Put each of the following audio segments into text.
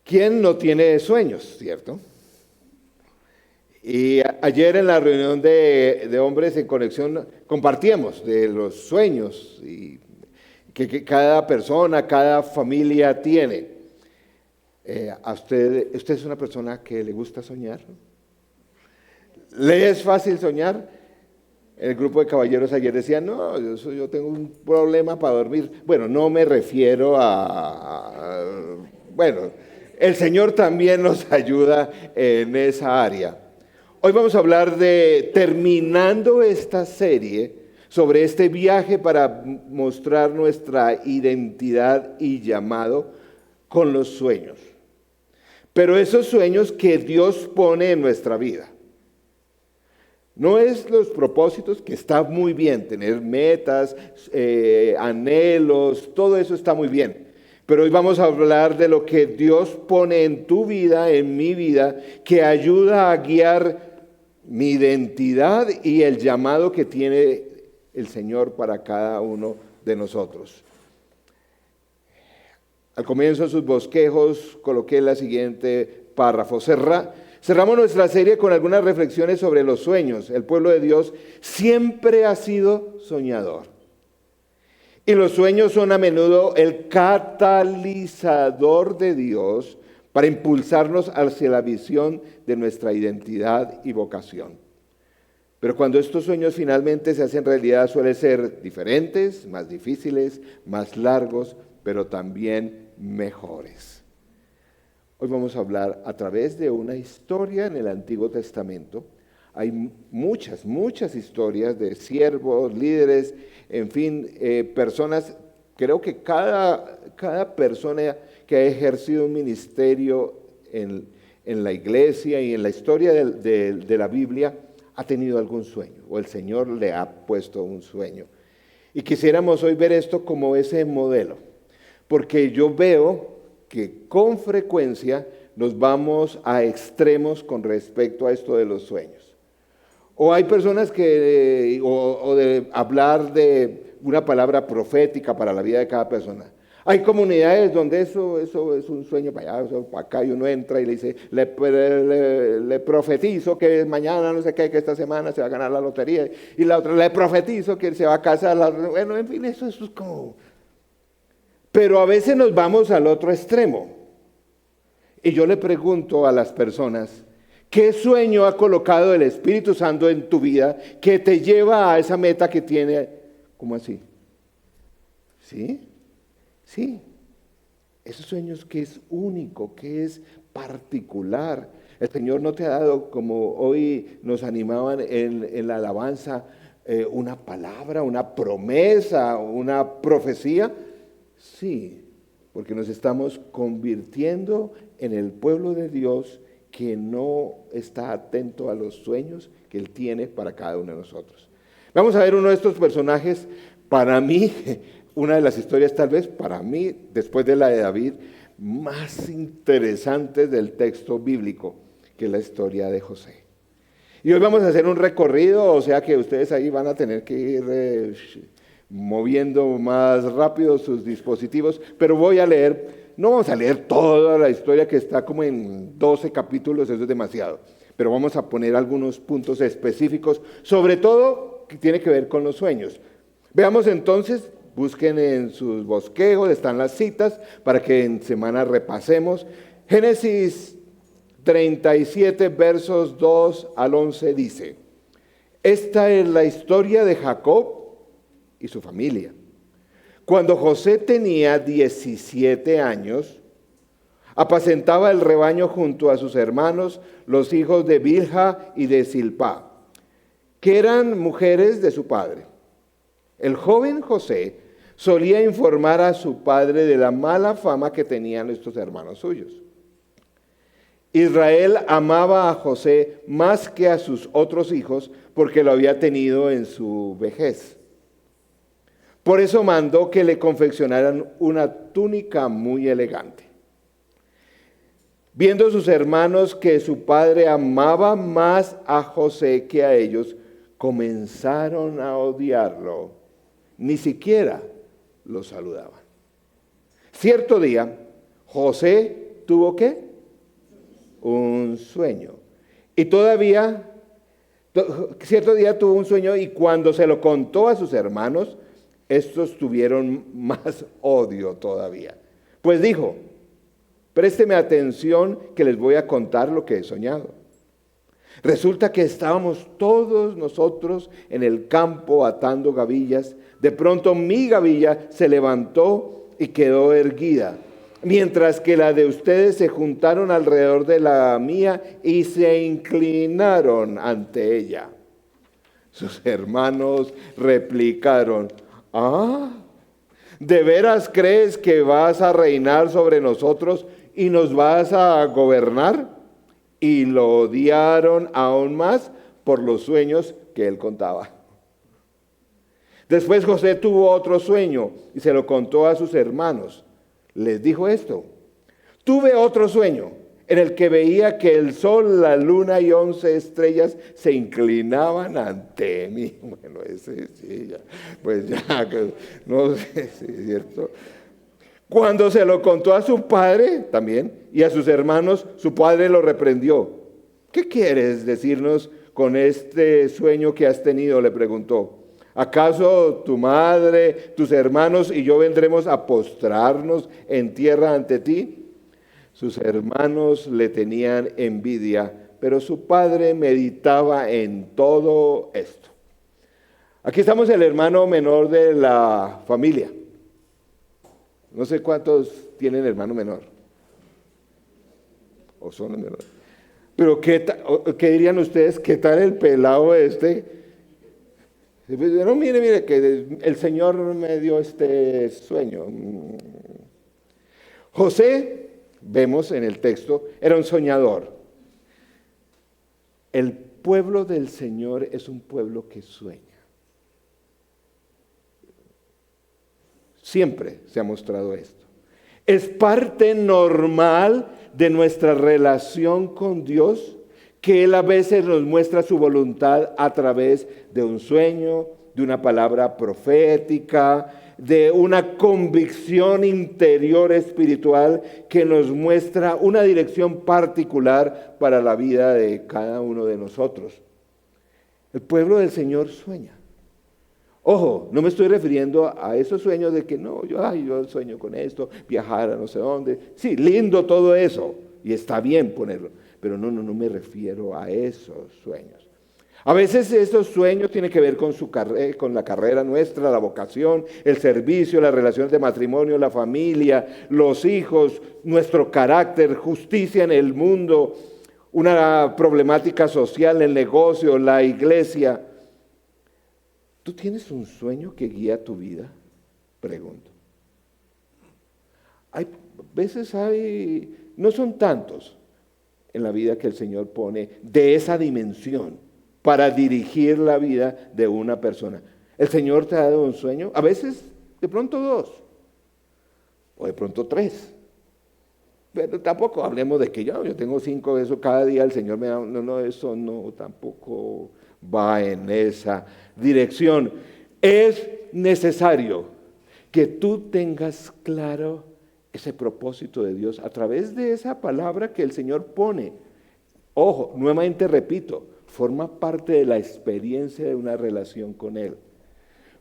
¿Quién no tiene sueños, cierto? Y ayer en la reunión de hombres en conexión compartíamos de los sueños y que cada persona, cada familia tiene. ¿Usted es una persona que le gusta soñar? ¿Le es fácil soñar? El grupo de caballeros ayer decía, no, yo tengo un problema para dormir. Bueno, no me refiero bueno, el Señor también nos ayuda en esa área. Hoy vamos a hablar de, terminando esta serie, sobre este viaje para mostrar nuestra identidad y llamado con los sueños. Pero esos sueños que Dios pone en nuestra vida. No es los propósitos, que está muy bien, tener metas, anhelos, todo eso está muy bien. Pero hoy vamos a hablar de lo que Dios pone en tu vida, en mi vida, que ayuda a guiar mi identidad y el llamado que tiene el Señor para cada uno de nosotros. Al comienzo de sus bosquejos coloqué la siguiente párrafo. Cerramos nuestra serie con algunas reflexiones sobre los sueños. El pueblo de Dios siempre ha sido soñador. Y los sueños son a menudo el catalizador de Dios para impulsarnos hacia la visión de nuestra identidad y vocación. Pero cuando estos sueños finalmente se hacen realidad, suelen ser diferentes, más difíciles, más largos, pero también mejores. Hoy vamos a hablar a través de una historia en el Antiguo Testamento. Hay muchas historias de siervos, líderes, en fin, personas. Creo que cada persona que ha ejercido un ministerio en la iglesia y en la historia de la Biblia ha tenido algún sueño, o el Señor le ha puesto un sueño. Y quisiéramos hoy ver esto como ese modelo, porque yo veo que con frecuencia nos vamos a extremos con respecto a esto de los sueños. O hay personas que, o de hablar de una palabra profética para la vida de cada persona. Hay comunidades donde eso es un sueño para allá, para acá, y uno entra y le dice, le profetizo que mañana no sé qué, que esta semana se va a ganar la lotería, y la otra, le profetizo que se va a casar, bueno, en fin, eso es como... Pero a veces nos vamos al otro extremo. Y yo le pregunto a las personas, ¿qué sueño ha colocado el Espíritu Santo en tu vida que te lleva a esa meta que tiene? ¿Cómo así? ¿Sí? Sí. Esos sueños que es único, que es particular. El Señor no te ha dado, como hoy nos animaban en la alabanza, una palabra, una promesa, una profecía. Sí, porque nos estamos convirtiendo en el pueblo de Dios que no está atento a los sueños que Él tiene para cada uno de nosotros. Vamos a ver uno de estos personajes, para mí, una de las historias tal vez, para mí, después de la de David, más interesantes del texto bíblico, que es la historia de José. Y hoy vamos a hacer un recorrido, o sea que ustedes ahí van a tener que ir moviendo más rápido sus dispositivos, pero voy a leer, no vamos a leer toda la historia que está como en 12 capítulos, eso es demasiado, pero vamos a poner algunos puntos específicos, sobre todo que tiene que ver con los sueños. Veamos entonces, busquen en sus bosquejos, están las citas, para que en semana repasemos. Génesis 37, versos 2 al 11 dice, esta es la historia de Jacob y su familia. Cuando José tenía 17 años, apacentaba el rebaño junto a sus hermanos, los hijos de Bilha y de Zilpá, que eran mujeres de su padre. El joven José solía informar a su padre de la mala fama que tenían estos hermanos suyos. Israel amaba a José más que a sus otros hijos porque lo había tenido en su vejez. Por eso mandó que le confeccionaran una túnica muy elegante. Viendo sus hermanos que su padre amaba más a José que a ellos, comenzaron a odiarlo. Ni siquiera lo saludaban. Cierto día, José tuvo ¿qué? Un sueño. Y todavía, cierto día tuvo un sueño y cuando se lo contó a sus hermanos, estos tuvieron más odio todavía. Pues dijo, présteme atención que les voy a contar lo que he soñado. Resulta que estábamos todos nosotros en el campo atando gavillas. De pronto mi gavilla se levantó y quedó erguida, mientras que la de ustedes se juntaron alrededor de la mía y se inclinaron ante ella. Sus hermanos replicaron, ¿de veras crees que vas a reinar sobre nosotros y nos vas a gobernar? Y lo odiaron aún más por los sueños que él contaba. Después José tuvo otro sueño y se lo contó a sus hermanos. Les dijo esto: tuve otro sueño en el que veía que el sol, la luna y 11 estrellas se inclinaban ante mí. Bueno, ese sí, ya, pues ya, no sé si es cierto. Cuando se lo contó a su padre también y a sus hermanos, su padre lo reprendió. ¿Qué quieres decirnos con este sueño que has tenido?, le preguntó. ¿Acaso tu madre, tus hermanos y yo vendremos a postrarnos en tierra ante ti? Sus hermanos le tenían envidia, pero su padre meditaba en todo esto. Aquí estamos el hermano menor de la familia. No sé cuántos tienen hermano menor. O son menores. Pero ¿qué dirían ustedes? ¿Qué tal el pelado este? No, mire, que el Señor me dio este sueño. José, vemos en el texto, era un soñador. El pueblo del Señor es un pueblo que sueña. Siempre se ha mostrado esto. Es parte normal de nuestra relación con Dios que Él a veces nos muestra su voluntad a través de un sueño, de una palabra profética, de una convicción interior espiritual que nos muestra una dirección particular para la vida de cada uno de nosotros. El pueblo del Señor sueña. Ojo, no me estoy refiriendo a esos sueños de que no, yo sueño con esto, viajar a no sé dónde. Sí, lindo todo eso y está bien ponerlo, pero no me refiero a esos sueños. A veces estos sueños tienen que ver con la carrera nuestra, la vocación, el servicio, las relaciones de matrimonio, la familia, los hijos, nuestro carácter, justicia en el mundo, una problemática social, el negocio, la iglesia. ¿Tú tienes un sueño que guía tu vida? Pregunto. No son tantos en la vida que el Señor pone de esa dimensión para dirigir la vida de una persona. ¿El Señor te ha dado un sueño? A veces, de pronto 2, o de pronto 3. Pero tampoco hablemos de que yo tengo 5 de eso, cada día el Señor me da, eso no, tampoco va en esa dirección. Es necesario que tú tengas claro ese propósito de Dios a través de esa palabra que el Señor pone. Ojo, nuevamente repito, forma parte de la experiencia de una relación con Él.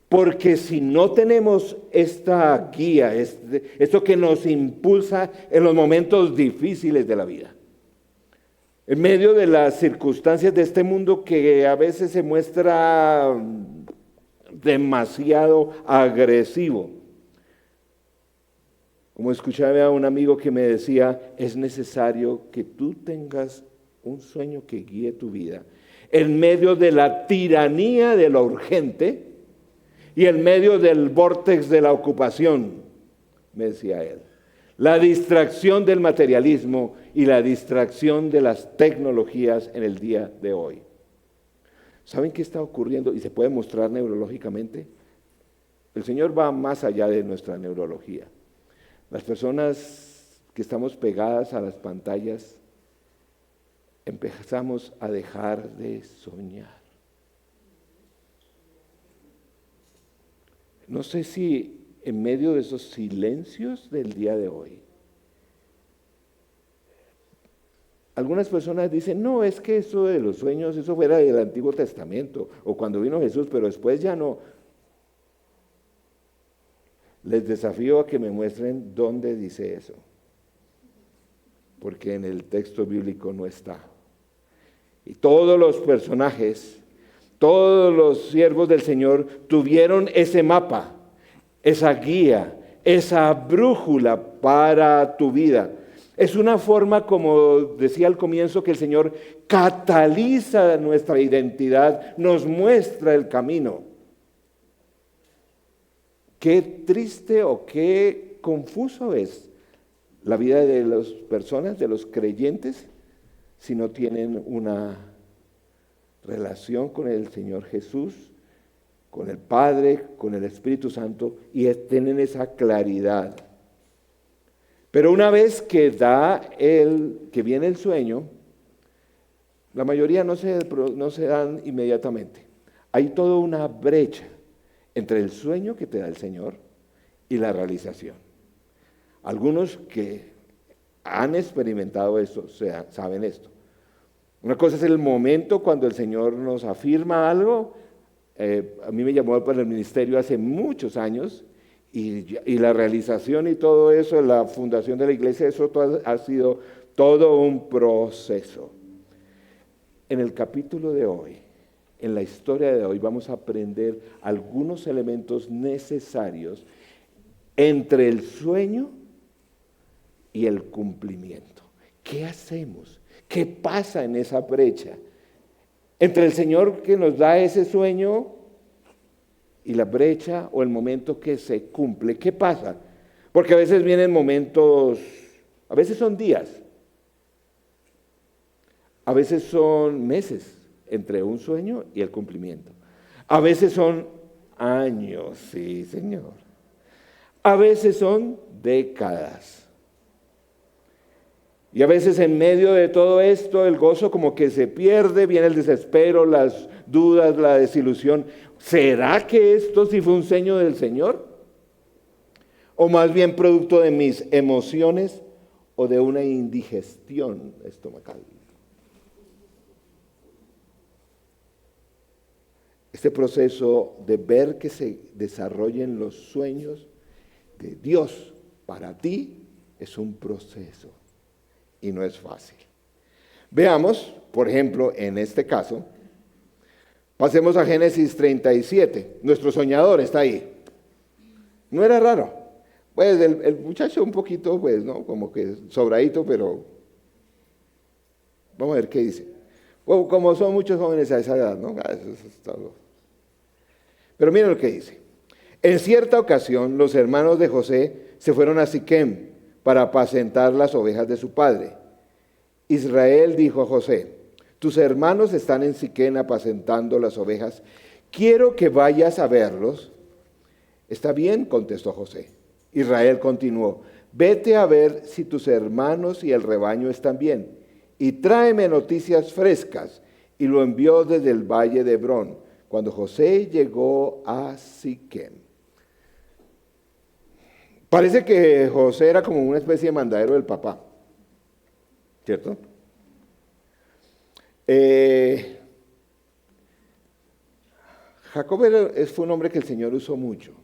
Porque si no tenemos esta guía, esto que nos impulsa en los momentos difíciles de la vida, en medio de las circunstancias de este mundo que a veces se muestra demasiado agresivo. Como escuchaba a un amigo que me decía, es necesario que tú tengas un sueño que guíe tu vida en medio de la tiranía de lo urgente y en medio del vórtex de la ocupación, me decía él. La distracción del materialismo y la distracción de las tecnologías en el día de hoy. ¿Saben qué está ocurriendo? Y se puede mostrar neurológicamente. El Señor va más allá de nuestra neurología. Las personas que estamos pegadas a las pantallas empezamos a dejar de soñar. No sé si en medio de esos silencios del día de hoy Algunas personas dicen, no, es que eso de los sueños, eso fuera del Antiguo Testamento, o cuando vino Jesús, pero después ya no. Les desafío a que me muestren dónde dice eso, porque en el texto bíblico no está. Y todos los personajes, todos los siervos del Señor tuvieron ese mapa, esa guía, esa brújula para tu vida. Es una forma, como decía al comienzo, que el Señor cataliza nuestra identidad, nos muestra el camino. Qué triste o qué confuso es la vida de las personas, de los creyentes, si no tienen una relación con el Señor Jesús, con el Padre, con el Espíritu Santo, y tienen esa claridad. Pero una vez que viene el sueño, la mayoría no se dan inmediatamente. Hay toda una brecha entre el sueño que te da el Señor y la realización. Algunos que han experimentado esto, saben esto. Una cosa es el momento cuando el Señor nos afirma algo. A mí me llamó para el ministerio hace muchos años, y la realización y todo eso, la fundación de la iglesia, eso ha sido todo un proceso. En el capítulo de hoy, en la historia de hoy, vamos a aprender algunos elementos necesarios entre el sueño y el cumplimiento. ¿Qué hacemos? ¿Qué pasa en esa brecha entre el Señor que nos da ese sueño y la brecha o el momento que se cumple? ¿Qué pasa? Porque a veces vienen momentos, a veces son días, a veces son meses entre un sueño y el cumplimiento. A veces son años, sí, Señor. A veces son décadas. Y a veces en medio de todo esto el gozo como que se pierde, viene el desespero, las dudas, la desilusión. ¿Será que esto sí fue un sueño del Señor? ¿O más bien producto de mis emociones o de una indigestión estomacal? Este proceso de ver que se desarrollen los sueños de Dios para ti es un proceso y no es fácil. Veamos, por ejemplo, en este caso, pasemos a Génesis 37. Nuestro soñador está ahí. No era raro. Pues el muchacho un poquito, pues, ¿no? Como que sobradito, pero vamos a ver qué dice. Como son muchos jóvenes a esa edad, ¿no? Eso es todo. Pero miren lo que dice. En cierta ocasión, los hermanos de José se fueron a Siquem para apacentar las ovejas de su padre. Israel dijo a José: tus hermanos están en Siquem apacentando las ovejas. Quiero que vayas a verlos. Está bien, contestó José. Israel continuó: vete a ver si tus hermanos y el rebaño están bien, y tráeme noticias frescas. Y lo envió desde el valle de Hebrón, cuando José llegó a Siquem. Parece que José era como una especie de mandadero del papá, ¿cierto? Jacob fue un hombre que el Señor usó mucho.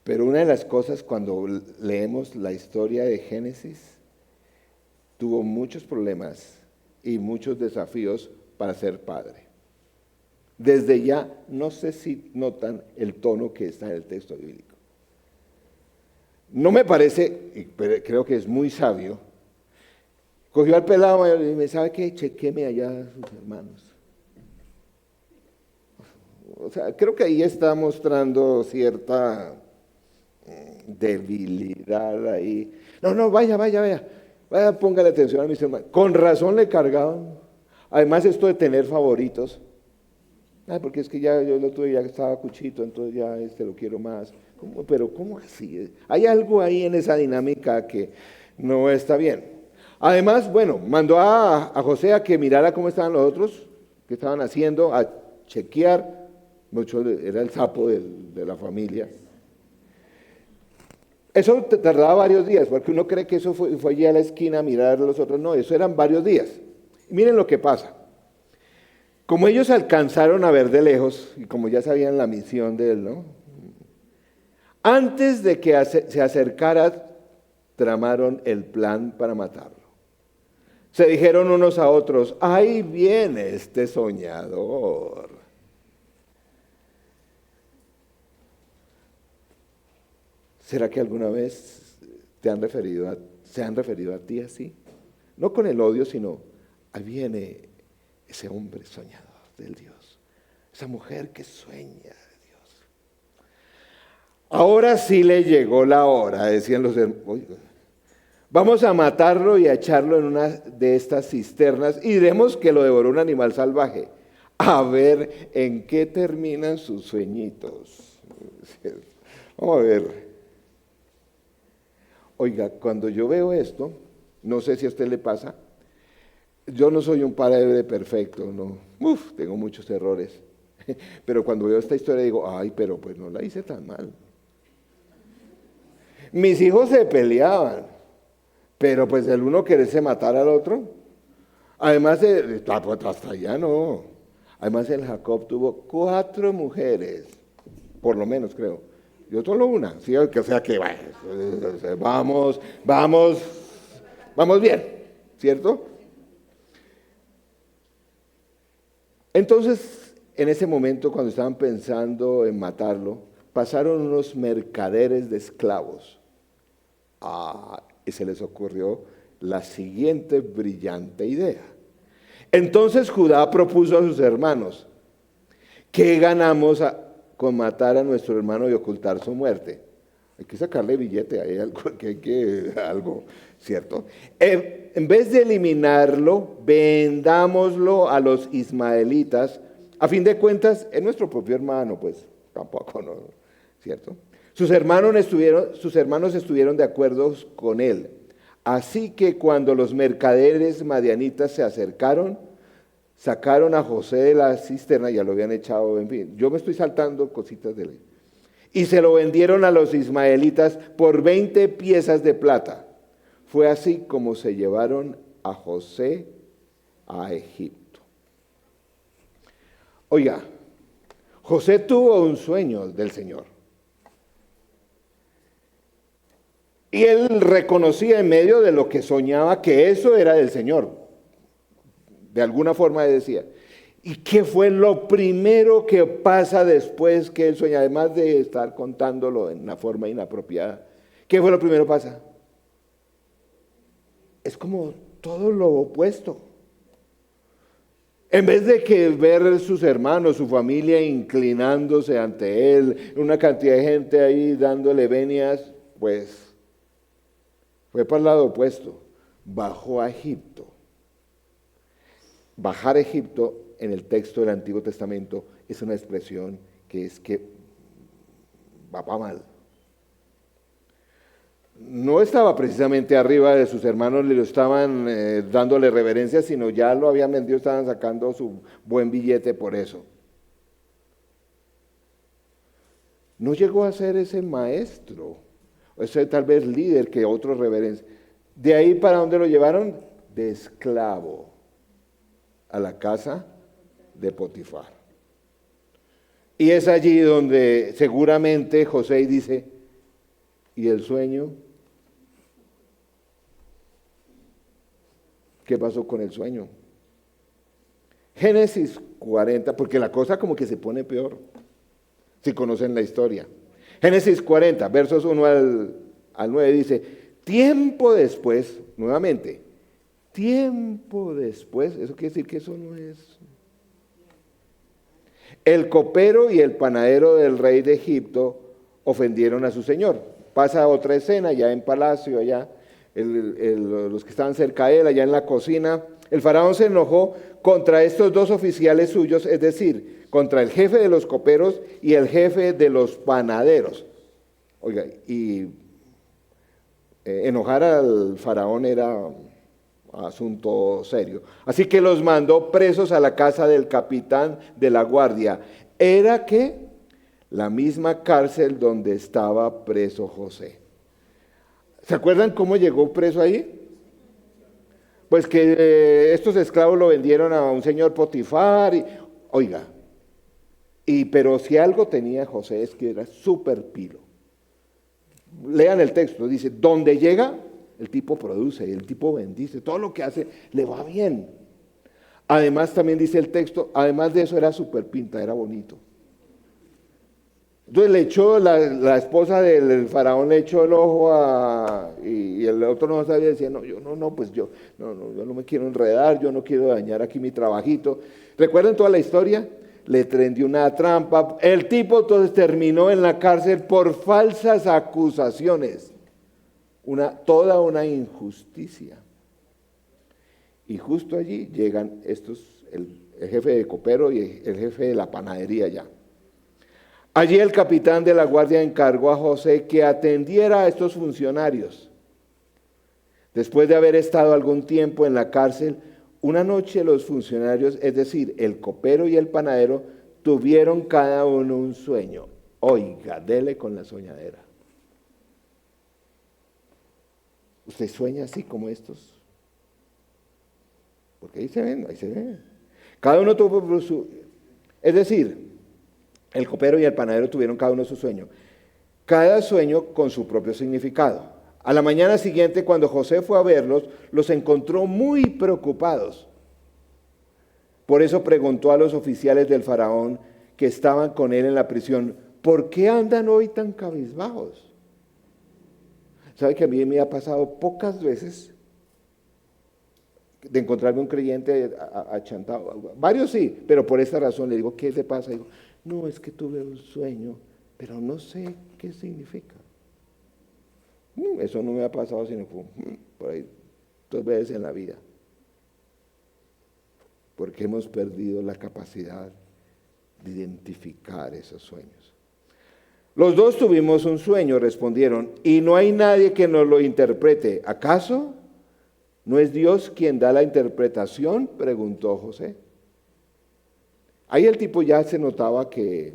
Pero una de las cosas, cuando leemos la historia de Génesis, tuvo muchos problemas y muchos desafíos para ser padre. Desde ya, no sé si notan el tono que está en el texto bíblico. No me parece, pero creo que es muy sabio, cogió al pelado y me ¿sabe qué? Chequeme allá a sus hermanos. O sea, creo que ahí está mostrando cierta debilidad ahí. No, vaya, póngale atención a mis hermanos. Con razón le cargaban. Además, esto de tener favoritos. Porque es que ya yo lo tuve, ya estaba cuchito, entonces ya lo quiero más. Pero ¿cómo así? Hay algo ahí en esa dinámica que no está bien. Además, bueno, mandó a José a que mirara cómo estaban los otros, qué estaban haciendo, a chequear. Mucho era el sapo de la familia. Eso tardaba varios días, porque uno cree que eso fue allí a la esquina a mirar a los otros. No, eso eran varios días. Y miren lo que pasa. Como ellos alcanzaron a ver de lejos, y como ya sabían la misión de él, ¿no? Antes de que se acercara, tramaron el plan para matarlo. Se dijeron unos a otros, ahí viene este soñador. ¿Será que alguna vez se han referido a ti así? No con el odio, sino, ahí viene ese hombre soñador del Dios, esa mujer que sueña de Dios. Ahora sí le llegó la hora, decían los hermanos. Vamos a matarlo y a echarlo en una de estas cisternas y diremos que lo devoró un animal salvaje. A ver en qué terminan sus sueñitos. Vamos a ver. Oiga, cuando yo veo esto, no sé si a usted le pasa, yo no soy un padre perfecto, no. Tengo muchos errores. Pero cuando veo esta historia digo, ay, pero pues no la hice tan mal. Mis hijos se peleaban, pero pues el uno quererse matar al otro. Además, hasta allá no. Además, el Jacob tuvo 4 mujeres, por lo menos creo. Yo solo una, ¿sí? O sea que vamos bien, ¿cierto? Entonces, en ese momento, cuando estaban pensando en matarlo, pasaron unos mercaderes de esclavos. Y se les ocurrió la siguiente brillante idea. Entonces Judá propuso a sus hermanos, ¿qué ganamos con matar a nuestro hermano y ocultar su muerte? Hay que sacarle billete, hay algo, ¿cierto? En vez de eliminarlo, vendámoslo a los ismaelitas. A fin de cuentas, es nuestro propio hermano, pues tampoco, ¿no? ¿Cierto? Sus hermanos estuvieron de acuerdo con él. Así que cuando los mercaderes madianitas se acercaron, sacaron a José de la cisterna, ya lo habían echado, en fin. Yo me estoy saltando cositas de ley. Y se lo vendieron a los ismaelitas por 20 piezas de plata. Fue así como se llevaron a José a Egipto. Oiga, José tuvo un sueño del Señor. Y él reconocía en medio de lo que soñaba que eso era del Señor. De alguna forma decía. ¿Y qué fue lo primero que pasa después que él sueña? Además de estar contándolo en una forma inapropiada. ¿Qué fue lo primero que pasa? Es como todo lo opuesto. En vez de que ver sus hermanos, su familia inclinándose ante él, una cantidad de gente ahí dándole venias, pues fue para el lado opuesto. Bajó a Egipto. Bajar a Egipto en el texto del Antiguo Testamento es una expresión que va para mal. No estaba precisamente arriba de sus hermanos, le lo estaban dándole reverencia, sino ya lo habían vendido, estaban sacando su buen billete por eso. No llegó a ser ese maestro, ese tal vez líder que otros reverencian. De ahí para dónde lo llevaron, de esclavo a la casa de Potifar. Y es allí donde seguramente José dice, ¿y el sueño? ¿Qué pasó con el sueño? Génesis 40, porque la cosa como que se pone peor, si conocen la historia. Génesis 40, versos 1 al 9 dice, tiempo después, nuevamente, tiempo después, eso quiere decir que eso no es. El copero y el panadero del rey de Egipto ofendieron a su señor. Pasa otra escena, ya en palacio, allá, los que estaban cerca de él, allá en la cocina. El faraón se enojó contra estos 2 oficiales suyos, es decir, contra el jefe de los coperos y el jefe de los panaderos. Oiga, y enojar al faraón era asunto serio. Así que los mandó presos a la casa del capitán de la guardia. Era que la misma cárcel donde estaba preso José. ¿Se acuerdan cómo llegó preso ahí? Pues que estos esclavos lo vendieron a un señor Potifar. Oiga, pero si algo tenía José es que era súper pilo. Lean el texto, dice, donde llega, el tipo produce, el tipo bendice, todo lo que hace le va bien. Además también dice el texto, además de eso era súper pinta, era bonito. Entonces le echó, la esposa del faraón le echó el ojo y el otro no sabía, decía, no, yo no me quiero enredar, yo no quiero dañar aquí mi trabajito. ¿Recuerdan toda la historia? Le tendió una trampa, el tipo entonces terminó en la cárcel por falsas acusaciones, toda una injusticia. Y justo allí llegan el jefe de copero y el jefe de la panadería ya. Allí el capitán de la guardia encargó a José que atendiera a estos funcionarios. Después de haber estado algún tiempo en la cárcel, una noche los funcionarios, es decir, el copero y el panadero, tuvieron cada uno un sueño. Oiga, dele con la soñadera. ¿Usted sueña así como estos? Porque ahí se ven. Cada uno tuvo su... Es decir, el copero y el panadero tuvieron cada uno su sueño. Cada sueño con su propio significado. A la mañana siguiente, cuando José fue a verlos, los encontró muy preocupados. Por eso preguntó a los oficiales del faraón que estaban con él en la prisión, ¿por qué andan hoy tan cabizbajos? ¿Sabe que a mí me ha pasado pocas veces de encontrarme un creyente achantado? Varios sí, pero por esta razón le digo, ¿qué te pasa? Digo, no, es que tuve un sueño, pero no sé qué significa. Eso no me ha pasado sino por ahí 2 veces en la vida. Porque hemos perdido la capacidad de identificar esos sueños. Los dos tuvimos un sueño, respondieron, y no hay nadie que nos lo interprete. ¿Acaso no es Dios quien da la interpretación?, preguntó José. Ahí el tipo ya se notaba que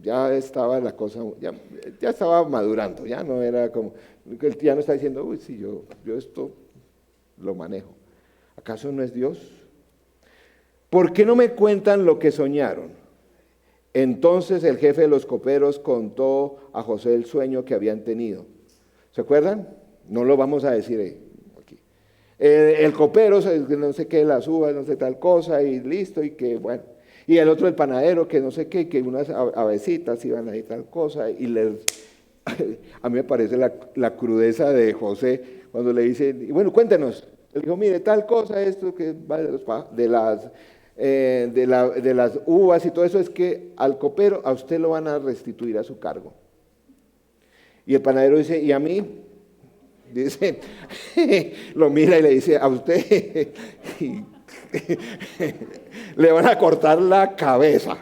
ya estaba la cosa, ya estaba madurando, ya no era como, ya no está diciendo, uy, sí, yo esto lo manejo. ¿Acaso no es Dios? ¿Por qué no me cuentan lo que soñaron? Entonces el jefe de los coperos contó a José el sueño que habían tenido. ¿Se acuerdan? No lo vamos a decir aquí. El copero, no sé qué, las uvas, no sé tal cosa, y listo, y que bueno. Y el otro, el panadero, que no sé qué, que unas avecitas iban ahí tal cosa, a mí me parece la crudeza de José cuando le dice, y bueno, cuéntenos. Él dijo, mire, tal cosa, esto que va de las uvas y todo eso, es que al copero a usted lo van a restituir a su cargo. Y el panadero dice, ¿y a mí? Dice, lo mira y le dice, a usted le van a cortar la cabeza.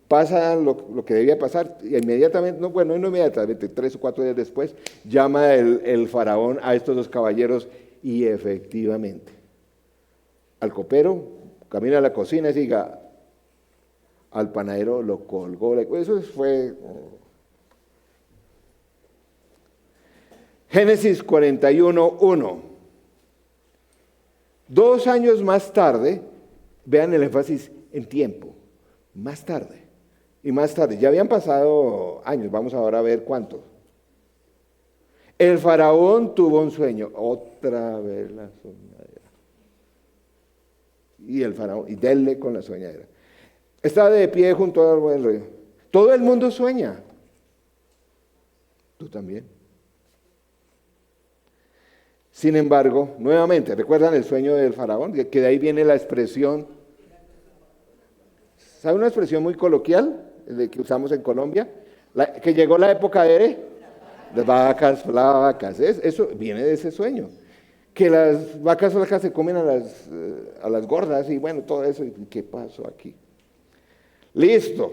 Pasa lo que debía pasar, y inmediatamente, no inmediatamente, 3 o 4 días después, llama el faraón a estos 2 caballeros, y efectivamente, al copero, camina a la cocina y diga, al panadero lo colgó. Eso fue... Génesis 41:1. 2 años más tarde, vean el énfasis en tiempo, más tarde. Y más tarde, ya habían pasado años, vamos ahora a ver cuántos. El faraón tuvo un sueño, otra vez la soñadera. Y el faraón, y denle con la soñadera. Estaba de pie junto al buen río. Todo el mundo sueña. Tú también. Sin embargo, nuevamente, ¿recuerdan el sueño del faraón? Que de ahí viene la expresión. ¿Sabe una expresión muy coloquial que usamos en Colombia? Que llegó la época de vacas flacas. Eso viene de ese sueño. Que las vacas flacas se comen a las gordas y bueno, todo eso. ¿Qué pasó aquí? Listo.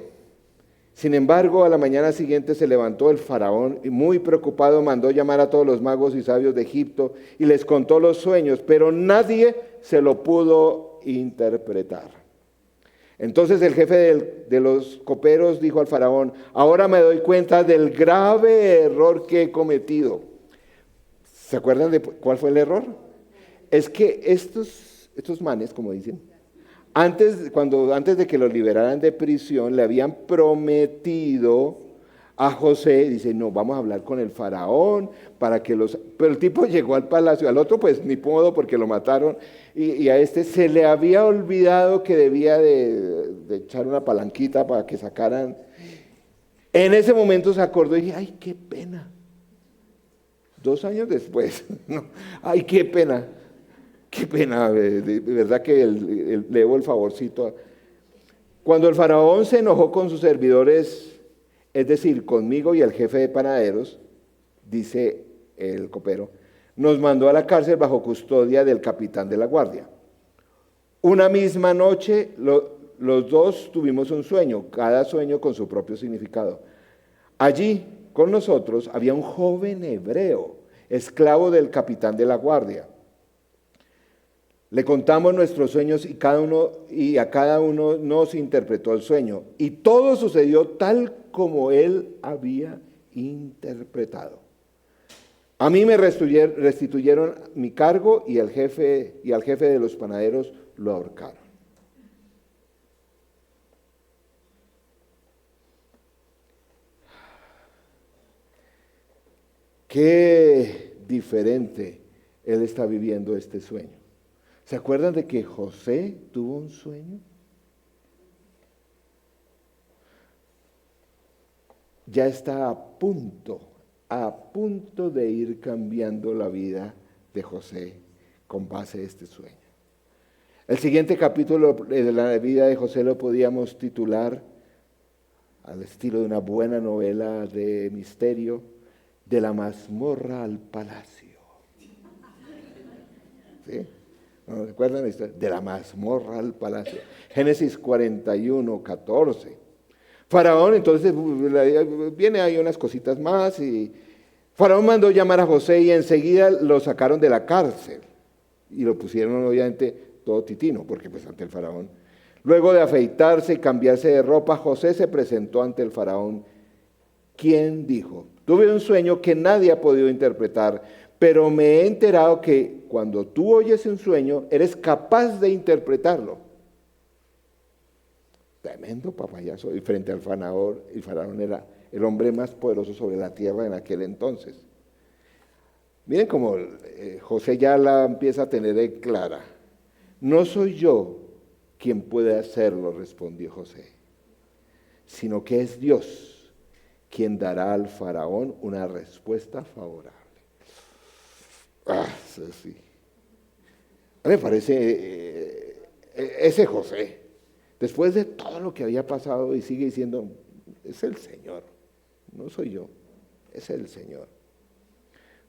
Sin embargo, a la mañana siguiente se levantó el faraón y muy preocupado mandó llamar a todos los magos y sabios de Egipto y les contó los sueños, pero nadie se lo pudo interpretar. Entonces el jefe de los coperos dijo al faraón: ahora me doy cuenta del grave error que he cometido. ¿Se acuerdan de cuál fue el error? Es que estos manes, como dicen, antes de que los liberaran de prisión, le habían prometido a José, dice: no, vamos a hablar con el faraón para que los... Pero el tipo llegó al palacio, al otro pues ni modo porque lo mataron, y a este se le había olvidado que debía de echar una palanquita para que sacaran. En ese momento se acordó y dije: ay, qué pena. 2 años después, no, ay, qué pena, de verdad que le debo el favorcito. Cuando el faraón se enojó con sus servidores, es decir, conmigo y el jefe de panaderos, dice el copero, nos mandó a la cárcel bajo custodia del capitán de la guardia. Una misma noche los dos tuvimos un sueño, cada sueño con su propio significado. Allí con nosotros había un joven hebreo, esclavo del capitán de la guardia. Le contamos nuestros sueños y a cada uno nos interpretó el sueño. Y todo sucedió tal como él había interpretado. A mí me restituyeron mi cargo y al jefe de los panaderos lo ahorcaron. Qué diferente él está viviendo este sueño. ¿Se acuerdan de que José tuvo un sueño? Ya está a punto de ir cambiando la vida de José con base a este sueño. El siguiente capítulo de la vida de José lo podíamos titular, al estilo de una buena novela de misterio, De la mazmorra al palacio. ¿Sí? ¿No recuerdan la historia? De la mazmorra al palacio. Génesis 41, 14. Faraón, entonces, viene ahí unas cositas más y Faraón mandó llamar a José y enseguida lo sacaron de la cárcel y lo pusieron obviamente todo titino, porque pues ante el faraón. Luego de afeitarse y cambiarse de ropa, José se presentó ante el faraón, quien dijo: tuve un sueño que nadie ha podido interpretar, pero me he enterado que cuando tú oyes un sueño, eres capaz de interpretarlo. Tremendo papayazo. Y frente al faraón, el faraón era el hombre más poderoso sobre la tierra en aquel entonces. Miren cómo José ya la empieza a tener clara. No soy yo quien puede hacerlo, respondió José, sino que es Dios quien dará al faraón una respuesta favorable. Eso sí. A mí me parece ese José, después de todo lo que había pasado, y sigue diciendo: es el Señor, no soy yo, es el Señor.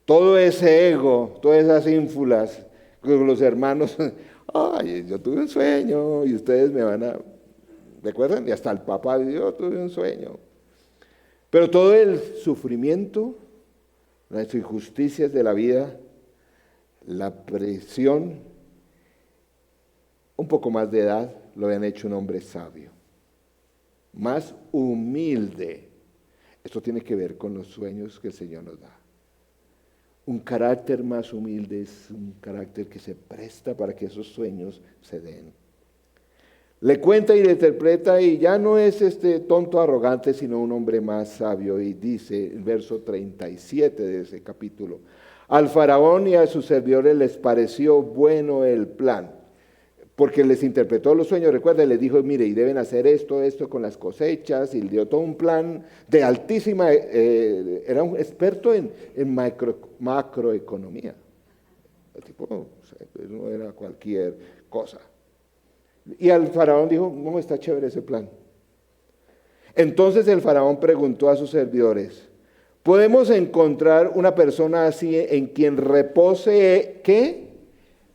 Todo ese ego, todas esas ínfulas con los hermanos, ay, yo tuve un sueño y ustedes me van a... ¿Recuerdan? Y hasta el Papa dijo: yo tuve un sueño. Pero todo el sufrimiento, las injusticias de la vida, la presión, un poco más de edad, lo habían hecho un hombre sabio, más humilde. Esto tiene que ver con los sueños que el Señor nos da. Un carácter más humilde es un carácter que se presta para que esos sueños se den. Le cuenta y le interpreta, y ya no es este tonto arrogante, sino un hombre más sabio. Y dice el verso 37 de ese capítulo: al faraón y a sus servidores les pareció bueno el plan, porque les interpretó los sueños. Recuerden, les dijo: mire, y deben hacer esto con las cosechas, y le dio todo un plan de altísima, era un experto en macroeconomía. El tipo, no era cualquier cosa. Y al faraón dijo: no, está chévere ese plan. Entonces el faraón preguntó a sus servidores: ¿podemos encontrar una persona así en quien repose, ¿qué?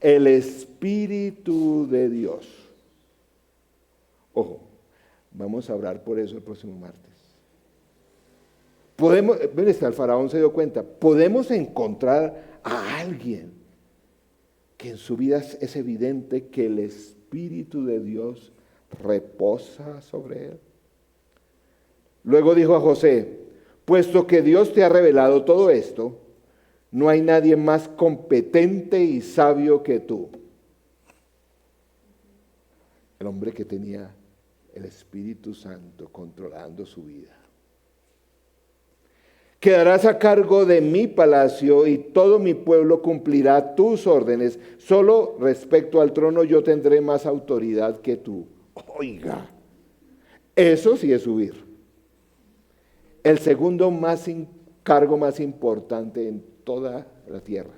El Espíritu de Dios. Ojo, vamos a orar por eso el próximo martes. El faraón se dio cuenta, podemos encontrar a alguien que en su vida es evidente que el Espíritu de Dios reposa sobre él. Luego dijo a José: puesto que Dios te ha revelado todo esto, no hay nadie más competente y sabio que tú. El hombre que tenía el Espíritu Santo controlando su vida. Quedarás a cargo de mi palacio y todo mi pueblo cumplirá tus órdenes. Solo respecto al trono yo tendré más autoridad que tú. Oiga, eso sí es subir. El segundo cargo más importante en toda la tierra.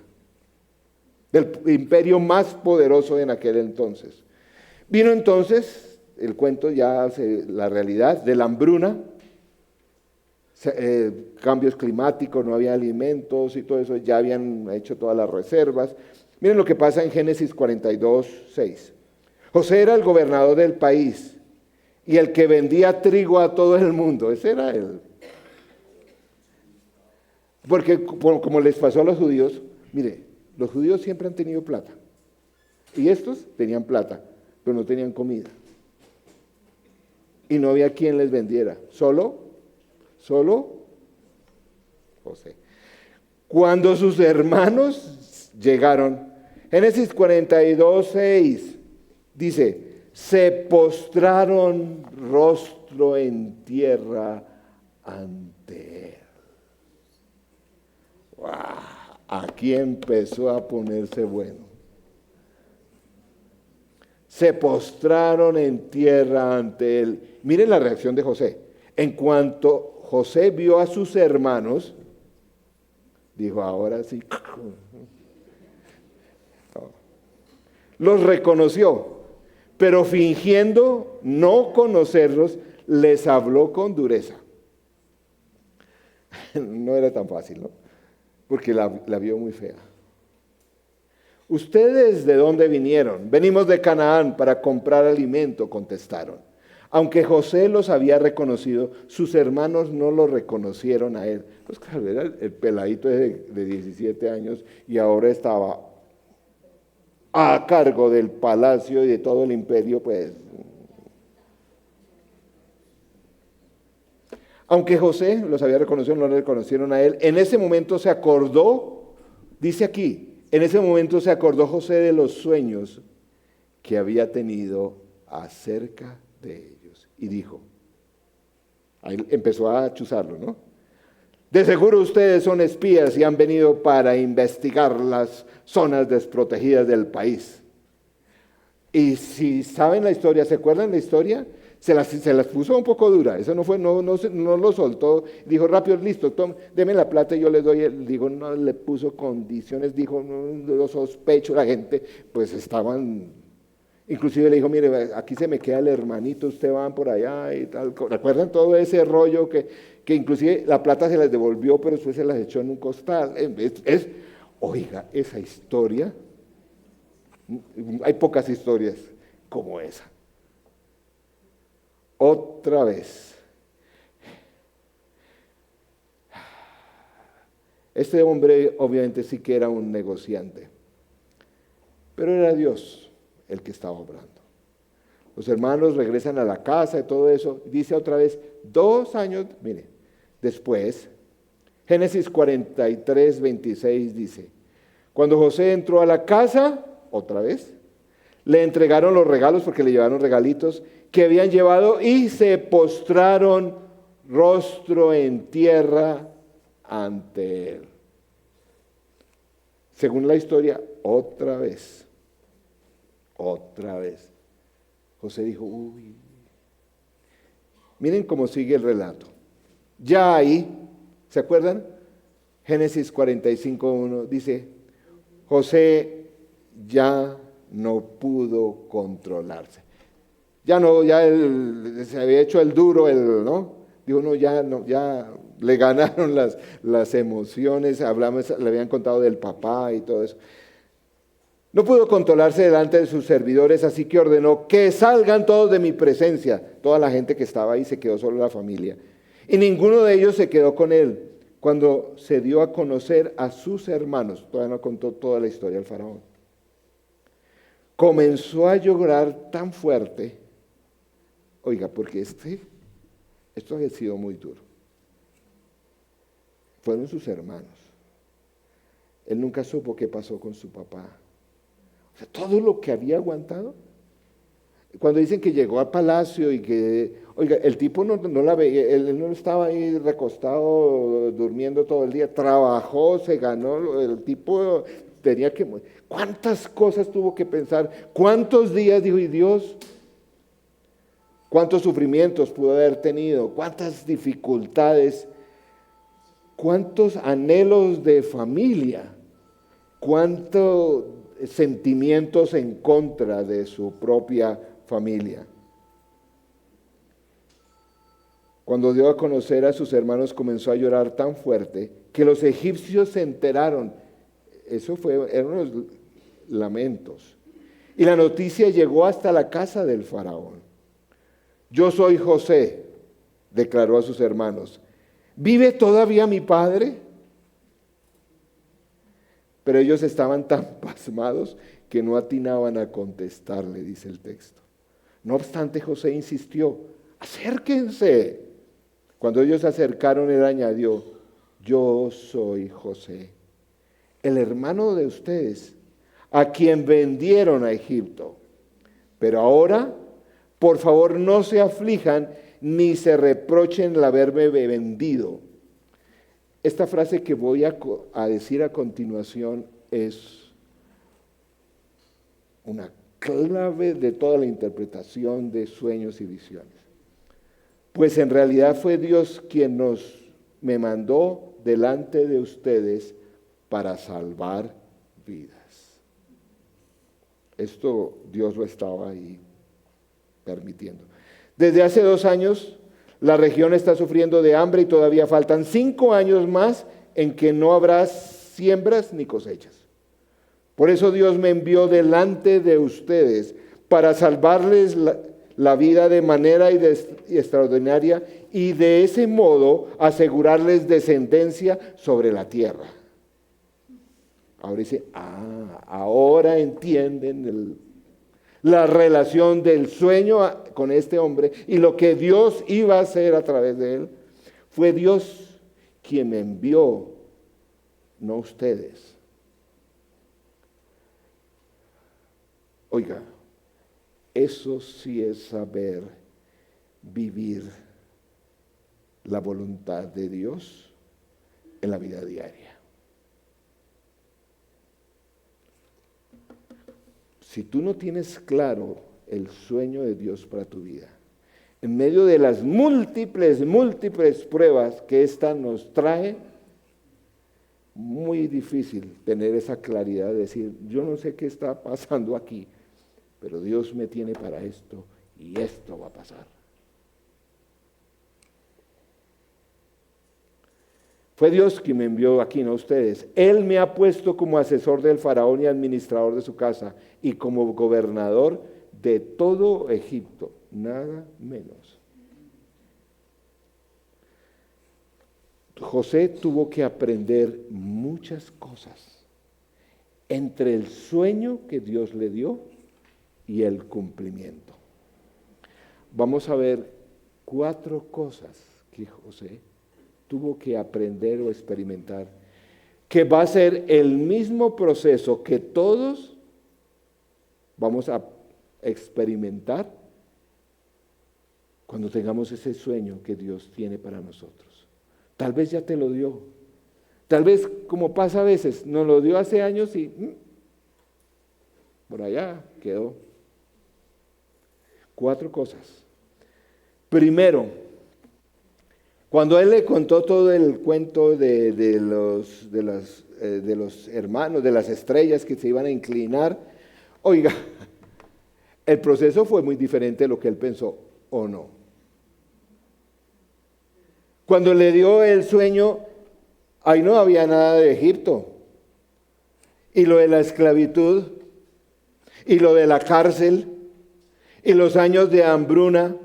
Del imperio más poderoso en aquel entonces. Vino entonces, el cuento ya hace la realidad, de la hambruna. Cambios climáticos, no había alimentos y todo eso, ya habían hecho todas las reservas. Miren lo que pasa en Génesis 42:6. José era el gobernador del país y el que vendía trigo a todo el mundo, ese era él. Porque como les pasó a los judíos, mire, los judíos siempre han tenido plata y estos tenían plata, pero no tenían comida. Y no había quien les vendiera, solo José. Cuando sus hermanos llegaron, Génesis 42:6 dice: se postraron rostro en tierra ante él. ¡Wow! Aquí empezó a ponerse bueno. Se postraron en tierra ante él. Miren la reacción de José. En cuanto José vio a sus hermanos, dijo: ahora sí. Los reconoció, pero fingiendo no conocerlos, les habló con dureza. No era tan fácil, ¿no? Porque la vio muy fea. ¿Ustedes de dónde vinieron? Venimos de Canaán para comprar alimento, contestaron. Aunque José los había reconocido, sus hermanos no lo reconocieron a él. Pues claro, era el peladito de 17 años y ahora estaba a cargo del palacio y de todo el imperio, pues. Aunque José los había reconocido, no lo reconocieron a él. En ese momento se acordó, dice aquí, en ese momento se acordó José de los sueños que había tenido acerca de ellos. Y dijo, ahí empezó a chuzarlo, ¿no? De seguro ustedes son espías y han venido para investigar las zonas desprotegidas del país. Y si saben la historia, ¿se acuerdan la historia? Se las puso un poco dura, eso no lo soltó, dijo rápido, listo, deme la plata y yo les doy, digo, no le puso condiciones, dijo, no lo sospecho, la gente, pues estaban, inclusive le dijo, mire, aquí se me queda el hermanito, ustedes van por allá y tal, ¿recuerdan todo ese rollo que inclusive la plata se las devolvió, pero después se las echó en un costal? Oiga, esa historia, hay pocas historias como esa. Otra vez. Este hombre obviamente sí que era un negociante, pero era Dios el que estaba obrando. Los hermanos regresan a la casa y todo eso. Dice otra vez, 2 años, mire, después, Génesis 43:26 dice, cuando José entró a la casa, otra vez, le entregaron los regalos porque le llevaron regalitos que habían llevado y se postraron rostro en tierra ante él. Según la historia, otra vez. José dijo, uy. Miren cómo sigue el relato. Ya ahí, ¿se acuerdan? Génesis 45:1 dice, José ya no pudo controlarse. Ya se había hecho el duro, ¿no? Dijo, ya le ganaron las emociones, le habían contado del papá y todo eso. No pudo controlarse delante de sus servidores, así que ordenó que salgan todos de mi presencia. Toda la gente que estaba ahí, se quedó solo la familia. Y ninguno de ellos se quedó con él cuando se dio a conocer a sus hermanos. Todavía no contó toda la historia del faraón. Comenzó a llorar tan fuerte Oiga, porque esto había sido muy duro. Fueron sus hermanos. Él nunca supo qué pasó con su papá. O sea, todo lo que había aguantado. Cuando dicen que llegó al palacio y que, oiga, el tipo no la veía, él no estaba ahí recostado durmiendo todo el día, trabajó, se ganó, el tipo tenía que, ¿cuántas cosas tuvo que pensar? ¿Cuántos días dijo, y Dios? ¿Cuántos sufrimientos pudo haber tenido? ¿Cuántas dificultades? ¿Cuántos anhelos de familia? ¿Cuántos sentimientos en contra de su propia familia? Cuando dio a conocer a sus hermanos, comenzó a llorar tan fuerte que los egipcios se enteraron. Eran unos lamentos. Y la noticia llegó hasta la casa del faraón. Yo soy José, declaró a sus hermanos. ¿Vive todavía mi padre? Pero ellos estaban tan pasmados que no atinaban a contestarle, dice el texto. No obstante, José insistió, acérquense. Cuando ellos se acercaron, él añadió, yo soy José, el hermano de ustedes, a quien vendieron a Egipto. Pero ahora, por favor, no se aflijan ni se reprochen el haberme vendido. Esta frase que voy a decir a continuación es una clave de toda la interpretación de sueños y visiones. Pues en realidad fue Dios quien me mandó delante de ustedes para salvar vidas. Esto Dios lo estaba ahí permitiendo. Desde hace 2 años la región está sufriendo de hambre y todavía faltan 5 años más en que no habrá siembras ni cosechas. Por eso Dios me envió delante de ustedes para salvarles la vida de manera extraordinaria y de ese modo asegurarles descendencia sobre la tierra. Ahora dice, ahora entienden la relación del sueño con este hombre y lo que Dios iba a hacer a través de él. Fue Dios quien me envió, no ustedes. Oiga, eso sí es saber vivir la voluntad de Dios en la vida diaria. Si tú no tienes claro el sueño de Dios para tu vida, en medio de las múltiples pruebas que ésta nos trae, muy difícil tener esa claridad de decir, yo no sé qué está pasando aquí, pero Dios me tiene para esto y esto va a pasar. Fue Dios quien me envió aquí, no ustedes. Él me ha puesto como asesor del faraón y administrador de su casa y como gobernador de todo Egipto, nada menos. José tuvo que aprender muchas cosas entre el sueño que Dios le dio y el cumplimiento. Vamos a ver 4 cosas que José tuvo que aprender o experimentar, que va a ser el mismo proceso que todos vamos a experimentar cuando tengamos ese sueño que Dios tiene para nosotros. Tal vez ya te lo dio, tal vez como pasa a veces, nos lo dio hace años y por allá quedó. 4 cosas. Primero, cuando él le contó todo el cuento de los hermanos, de las estrellas que se iban a inclinar, oiga, el proceso fue muy diferente de lo que él pensó, ¿o no? Cuando le dio el sueño, ahí no había nada de Egipto. Y lo de la esclavitud, y lo de la cárcel, y los años de hambruna.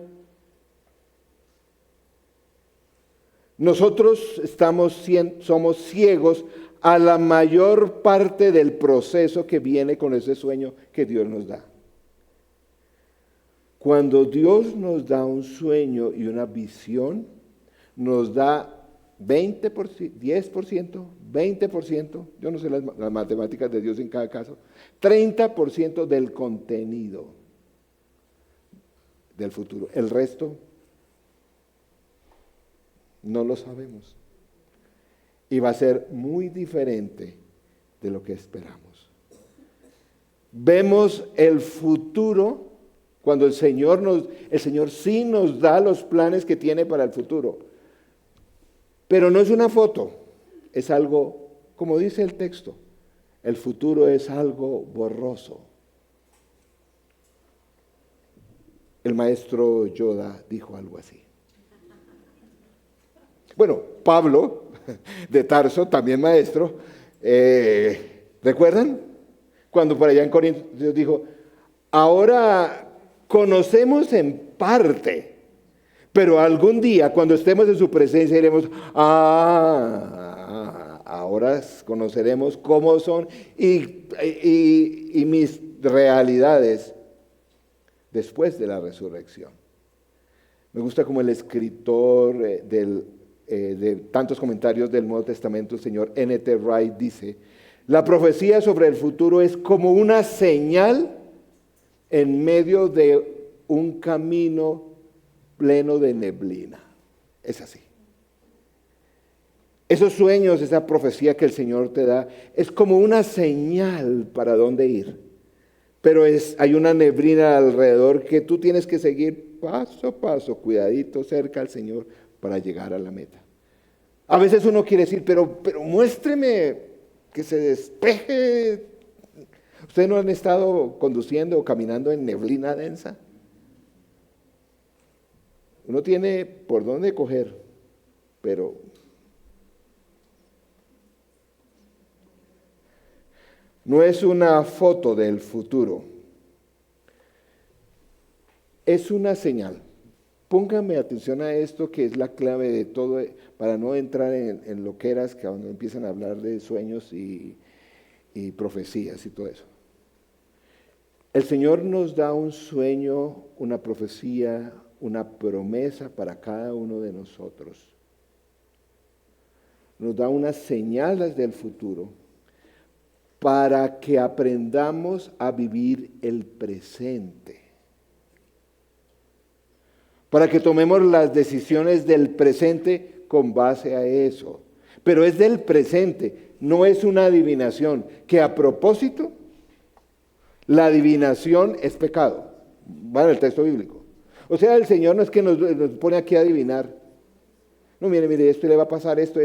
Nosotros somos ciegos a la mayor parte del proceso que viene con ese sueño que Dios nos da. Cuando Dios nos da un sueño y una visión, nos da 20%, 10%, 20%, yo no sé las matemáticas de Dios en cada caso, 30% del contenido del futuro. El resto no lo sabemos. Y va a ser muy diferente de lo que esperamos. Vemos el futuro cuando el Señor sí nos da los planes que tiene para el futuro. Pero no es una foto, es algo, como dice el texto, el futuro es algo borroso. El maestro Yoda dijo algo así. Bueno, Pablo de Tarso, también maestro, ¿recuerdan? Cuando por allá en Corintios dijo, ahora conocemos en parte, pero algún día cuando estemos en su presencia diremos, ahora conoceremos cómo son y mis realidades después de la resurrección. Me gusta como el escritor de tantos comentarios del Nuevo Testamento, el señor N.T. Wright, dice, la profecía sobre el futuro es como una señal en medio de un camino pleno de neblina. Es así. Esos sueños, esa profecía que el Señor te da, es como una señal para dónde ir. Pero hay una neblina alrededor que tú tienes que seguir paso a paso, cuidadito, cerca al Señor para llegar a la meta. A veces uno quiere decir, pero muéstreme que se despeje. ¿Ustedes no han estado conduciendo o caminando en neblina densa? Uno tiene por dónde coger, pero no es una foto del futuro, es una señal. Pónganme atención a esto que es la clave de todo, para no entrar en loqueras que cuando empiezan a hablar de sueños y profecías y todo eso. El Señor nos da un sueño, una profecía, una promesa para cada uno de nosotros. Nos da unas señales del futuro para que aprendamos a vivir el presente. Para que tomemos las decisiones del presente con base a eso. Pero es del presente, no es una adivinación, que a propósito, la adivinación es pecado. Va en el texto bíblico. O sea, el Señor no es que nos pone aquí a adivinar. No, mire, esto le va a pasar, esto.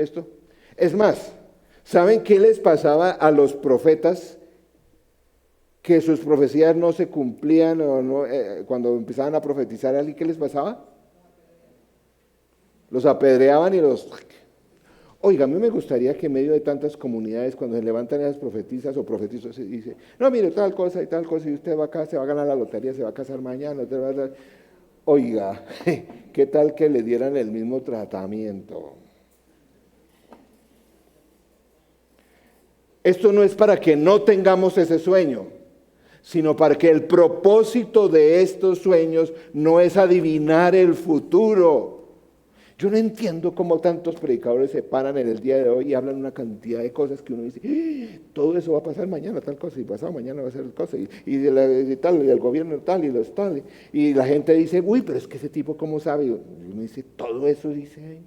Es más, ¿saben qué les pasaba a los profetas? Que sus profecías no se cumplían o no, cuando empezaban a profetizar a alguien, ¿qué les pasaba? Los apedreaban y los... Oiga, a mí me gustaría que en medio de tantas comunidades, cuando se levantan esas profetizas o profetizos, se dice, no, mire, tal cosa, y usted va acá, se va a ganar la lotería, se va a casar mañana, Oiga, ¿qué tal que le dieran el mismo tratamiento? Esto no es para que no tengamos ese sueño, sino para que el propósito de estos sueños no es adivinar el futuro. Yo no entiendo cómo tantos predicadores se paran en el día de hoy y hablan una cantidad de cosas que uno dice, todo eso va a pasar mañana, tal cosa, y pasado mañana va a ser cosa, y del gobierno tal, y los tal, y la gente dice, uy, pero es que ese tipo, ¿cómo sabe? Y uno dice, todo eso dice ahí.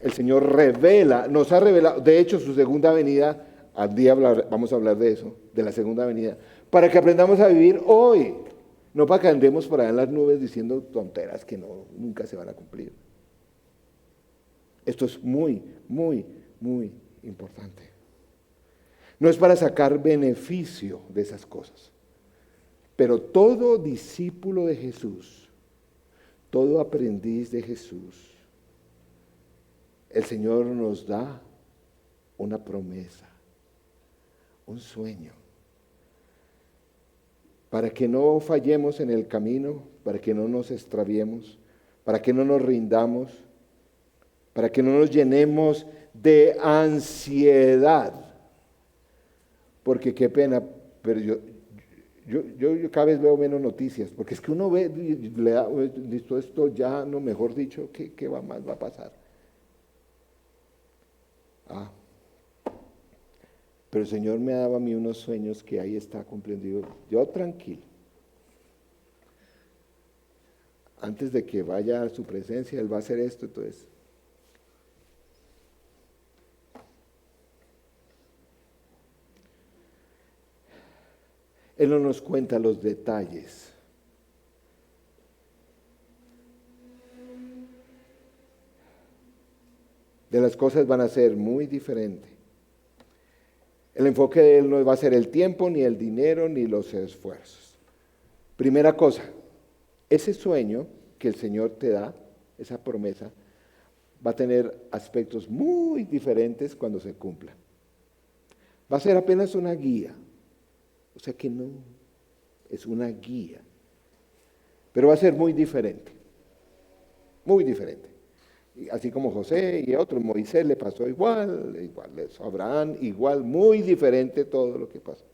El Señor nos ha revelado, de hecho su segunda venida, vamos a hablar de eso, de la segunda venida, para que aprendamos a vivir hoy, no para que andemos por allá en las nubes diciendo tonteras que nunca se van a cumplir. Esto es muy, muy, muy importante. No es para sacar beneficio de esas cosas, pero todo discípulo de Jesús, todo aprendiz de Jesús, el Señor nos da una promesa, un sueño, para que no fallemos en el camino, para que no nos extraviemos, para que no nos rindamos, para que no nos llenemos de ansiedad. Porque qué pena, pero Yo cada vez veo menos noticias, porque es que uno ve, le da, listo, esto ya, no, mejor dicho, ¿qué más va a pasar? Pero el Señor me daba a mí unos sueños que ahí está cumpliendo. Yo tranquilo. Antes de que vaya a su presencia, Él va a hacer esto, entonces. Él no nos cuenta los detalles. De las cosas van a ser muy diferentes. El enfoque de Él no va a ser el tiempo, ni el dinero, ni los esfuerzos. Primera cosa, ese sueño que el Señor te da, esa promesa, va a tener aspectos muy diferentes cuando se cumpla. Va a ser apenas una guía. O sea que no, es una guía. Pero va a ser muy diferente. Muy diferente. Así como José y otros, Moisés le pasó igual Abraham igual, muy diferente todo lo que pasó,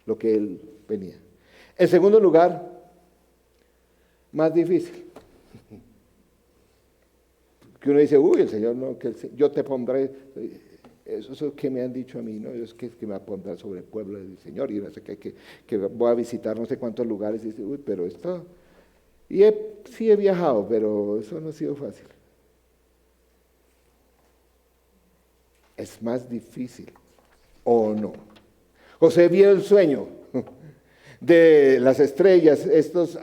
lo que él venía. En segundo lugar, más difícil. Que uno dice, uy, el Señor no, yo te pondré, eso es lo que me han dicho a mí, ¿no? Es que me va a poner sobre el pueblo del Señor, y no sé que voy a visitar no sé cuántos lugares, y dice, uy, pero esto, sí he viajado, pero eso no ha sido fácil. Es más difícil, ¿o no? José vio el sueño de las estrellas, estos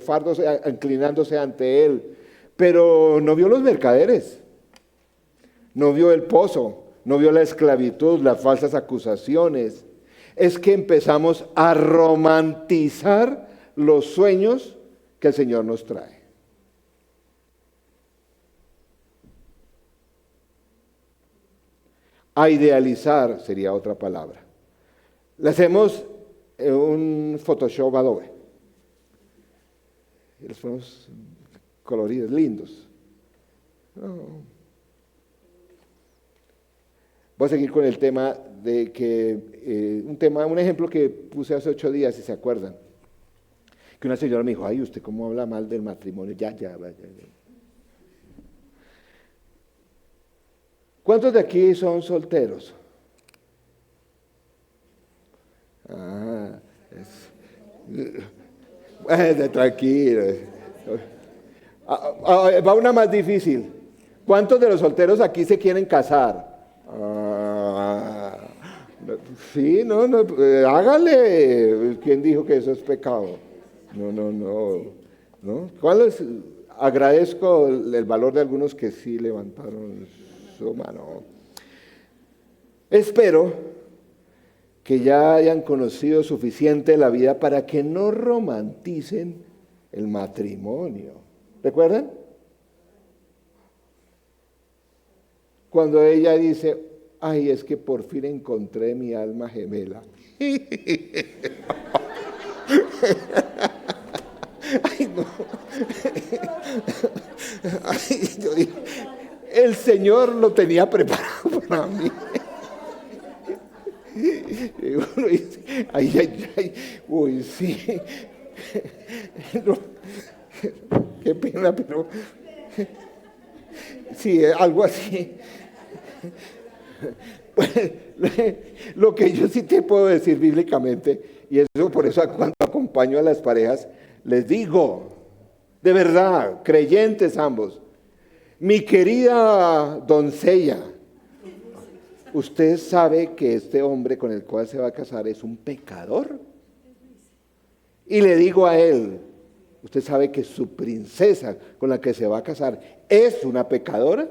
fardos inclinándose ante él, pero no vio los mercaderes, no vio el pozo, no vio la esclavitud, las falsas acusaciones. Es que empezamos a romantizar los sueños que el Señor nos trae. A idealizar sería otra palabra. Le hacemos un Photoshop Adobe. Y los ponemos coloridos, lindos. No. Voy a seguir con el tema de que, un ejemplo que puse hace 8 días, si se acuerdan. Que una señora me dijo, ay, ¿usted cómo habla mal del matrimonio? Ya. ¿Cuántos de aquí son solteros? Tranquilo. Va una más difícil. ¿Cuántos de los solteros aquí se quieren casar? Sí, no, hágale. ¿Quién dijo que eso es pecado? No. Agradezco el valor de algunos que sí levantaron su mano. Espero que ya hayan conocido suficiente la vida para que no romanticen el matrimonio. ¿Recuerdan? Cuando ella dice, ay, es que por fin encontré mi alma gemela. Ay, no. Ay, yo digo, el Señor lo tenía preparado para mí. Y uno dice, ay, uy, sí. No, qué pena, pero sí, algo así. Pues, lo que yo sí te puedo decir bíblicamente, y eso por eso cuando acompaño a las parejas, les digo, de verdad, creyentes ambos, mi querida doncella, usted sabe que este hombre con el cual se va a casar es un pecador. Y le digo a él, usted sabe que su princesa con la que se va a casar es una pecadora.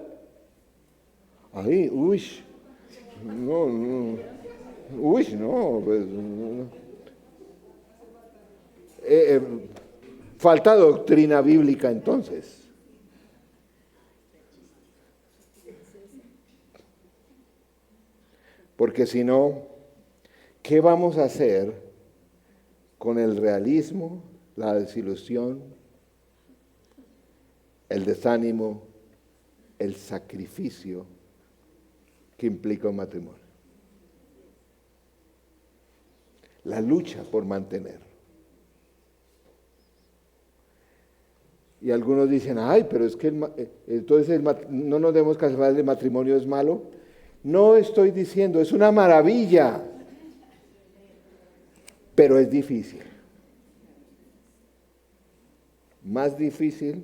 Ay, uy, no, pues no. Falta doctrina bíblica entonces. Porque si no, ¿qué vamos a hacer con el realismo, la desilusión, el desánimo, el sacrificio que implica un matrimonio? la lucha por mantener. Y algunos dicen, ay, pero es que entonces no nos debemos casar, el matrimonio es malo. No estoy diciendo, es una maravilla, pero es difícil. Más difícil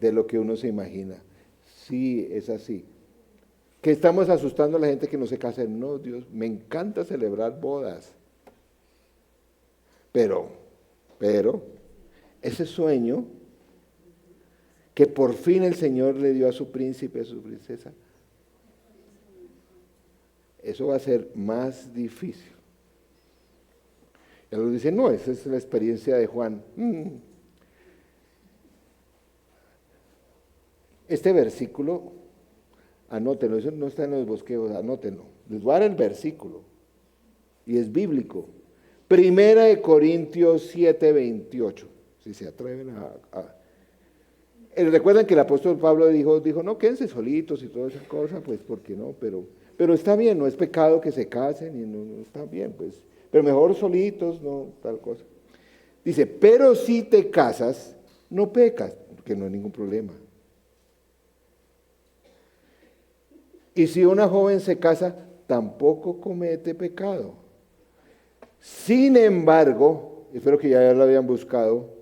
de lo que uno se imagina. Sí, es así. Que estamos asustando a la gente que no se casa. No, Dios, me encanta celebrar bodas. Pero, ese sueño que por fin el Señor le dio a su príncipe, a su princesa, eso va a ser más difícil. Y algunos dicen, no, esa es la experiencia de Juan. Este versículo, anótenlo, eso no está en los bosquejos, anótenlo. Les voy a dar el versículo, y es bíblico. Primera de Corintios 7:28, si se atreven recuerdan que el apóstol Pablo dijo, no, quédense solitos y todas esas cosas, pues, porque no, pero está bien, no es pecado que se casen, y no está bien, pues, pero mejor solitos, no, tal cosa. Dice, pero si te casas, no pecas, porque no hay ningún problema. Y si una joven se casa, tampoco comete pecado. Sin embargo, espero que ya lo habían buscado,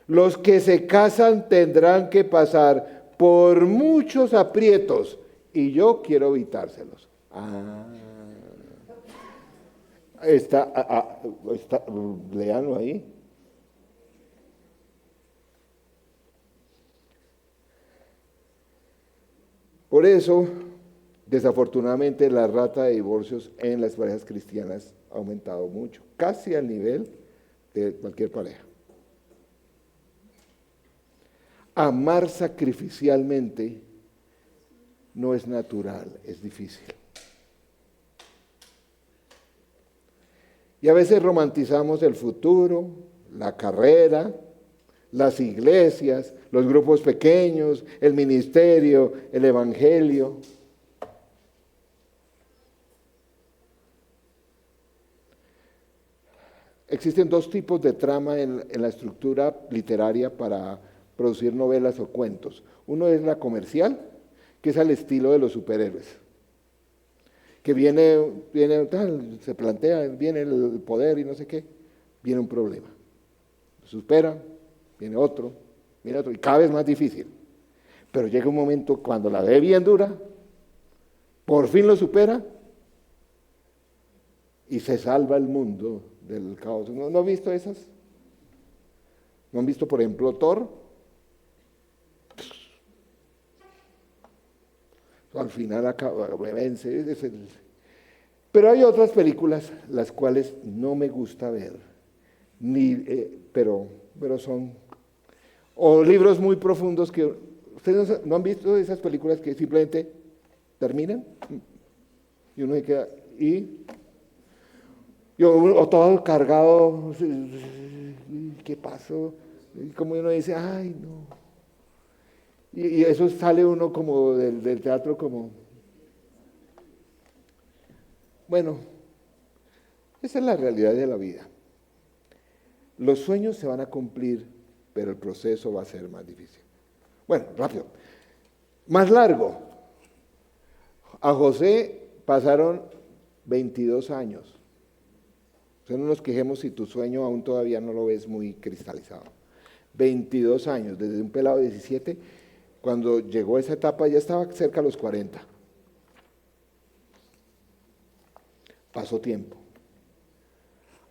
los que se casan tendrán que pasar por muchos aprietos y yo quiero evitárselos. Léanlo ahí. Por eso, desafortunadamente, la rata de divorcios en las parejas cristianas ha aumentado mucho, casi al nivel de cualquier pareja. Amar sacrificialmente no es natural, es difícil. Y a veces romantizamos el futuro, la carrera, las iglesias, los grupos pequeños, el ministerio, el evangelio. Existen dos tipos de trama en la estructura literaria para producir novelas o cuentos. Uno es la comercial, que es al estilo de los superhéroes. Que viene tal, se plantea, viene el poder y no sé qué, viene un problema. Supera, viene otro, y cada vez más difícil. Pero llega un momento cuando la ve bien dura, por fin lo supera y se salva el mundo del caos. ¿No han visto esas? ¿No han visto, por ejemplo, Thor? Al final acaba, vence. Pero hay otras películas las cuales no me gusta ver, pero son, o libros muy profundos que, ¿ustedes no han visto esas películas que simplemente terminan? Y uno se queda, o todo cargado, ¿qué pasó? Y como uno dice, ay, no. Y eso sale uno como del teatro como, bueno, esa es la realidad de la vida. Los sueños se van a cumplir, pero el proceso va a ser más difícil. Bueno, rápido. Más largo. A José pasaron 22 años. O sea, no nos quejemos si tu sueño aún todavía no lo ves muy cristalizado. 22 años, desde un pelado de 17, cuando llegó a esa etapa ya estaba cerca de los 40. Pasó tiempo.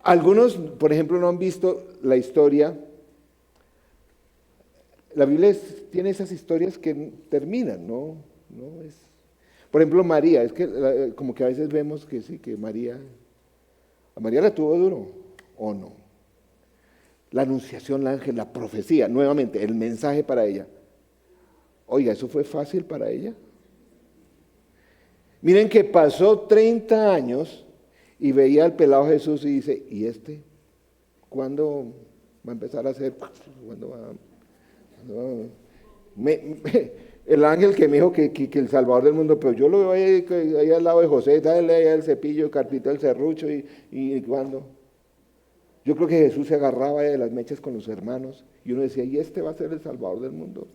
Algunos, por ejemplo, no han visto la historia. La Biblia tiene esas historias que terminan, ¿no? Por ejemplo, María, es que como que a veces vemos que sí, que a María la tuvo duro, ¿o no? La anunciación, el ángel, la profecía, nuevamente, el mensaje para ella. Oiga, ¿eso fue fácil para ella? Miren que pasó 30 años y veía al pelado Jesús y dice, ¿y cuándo va a empezar a hacer? El ángel que me dijo que el Salvador del mundo, pero yo lo veo ahí al lado de José, dale ahí el cepillo, el carpito, el serrucho y cuando. Yo creo que Jesús se agarraba de las mechas con los hermanos y uno decía, y este va a ser el Salvador del mundo.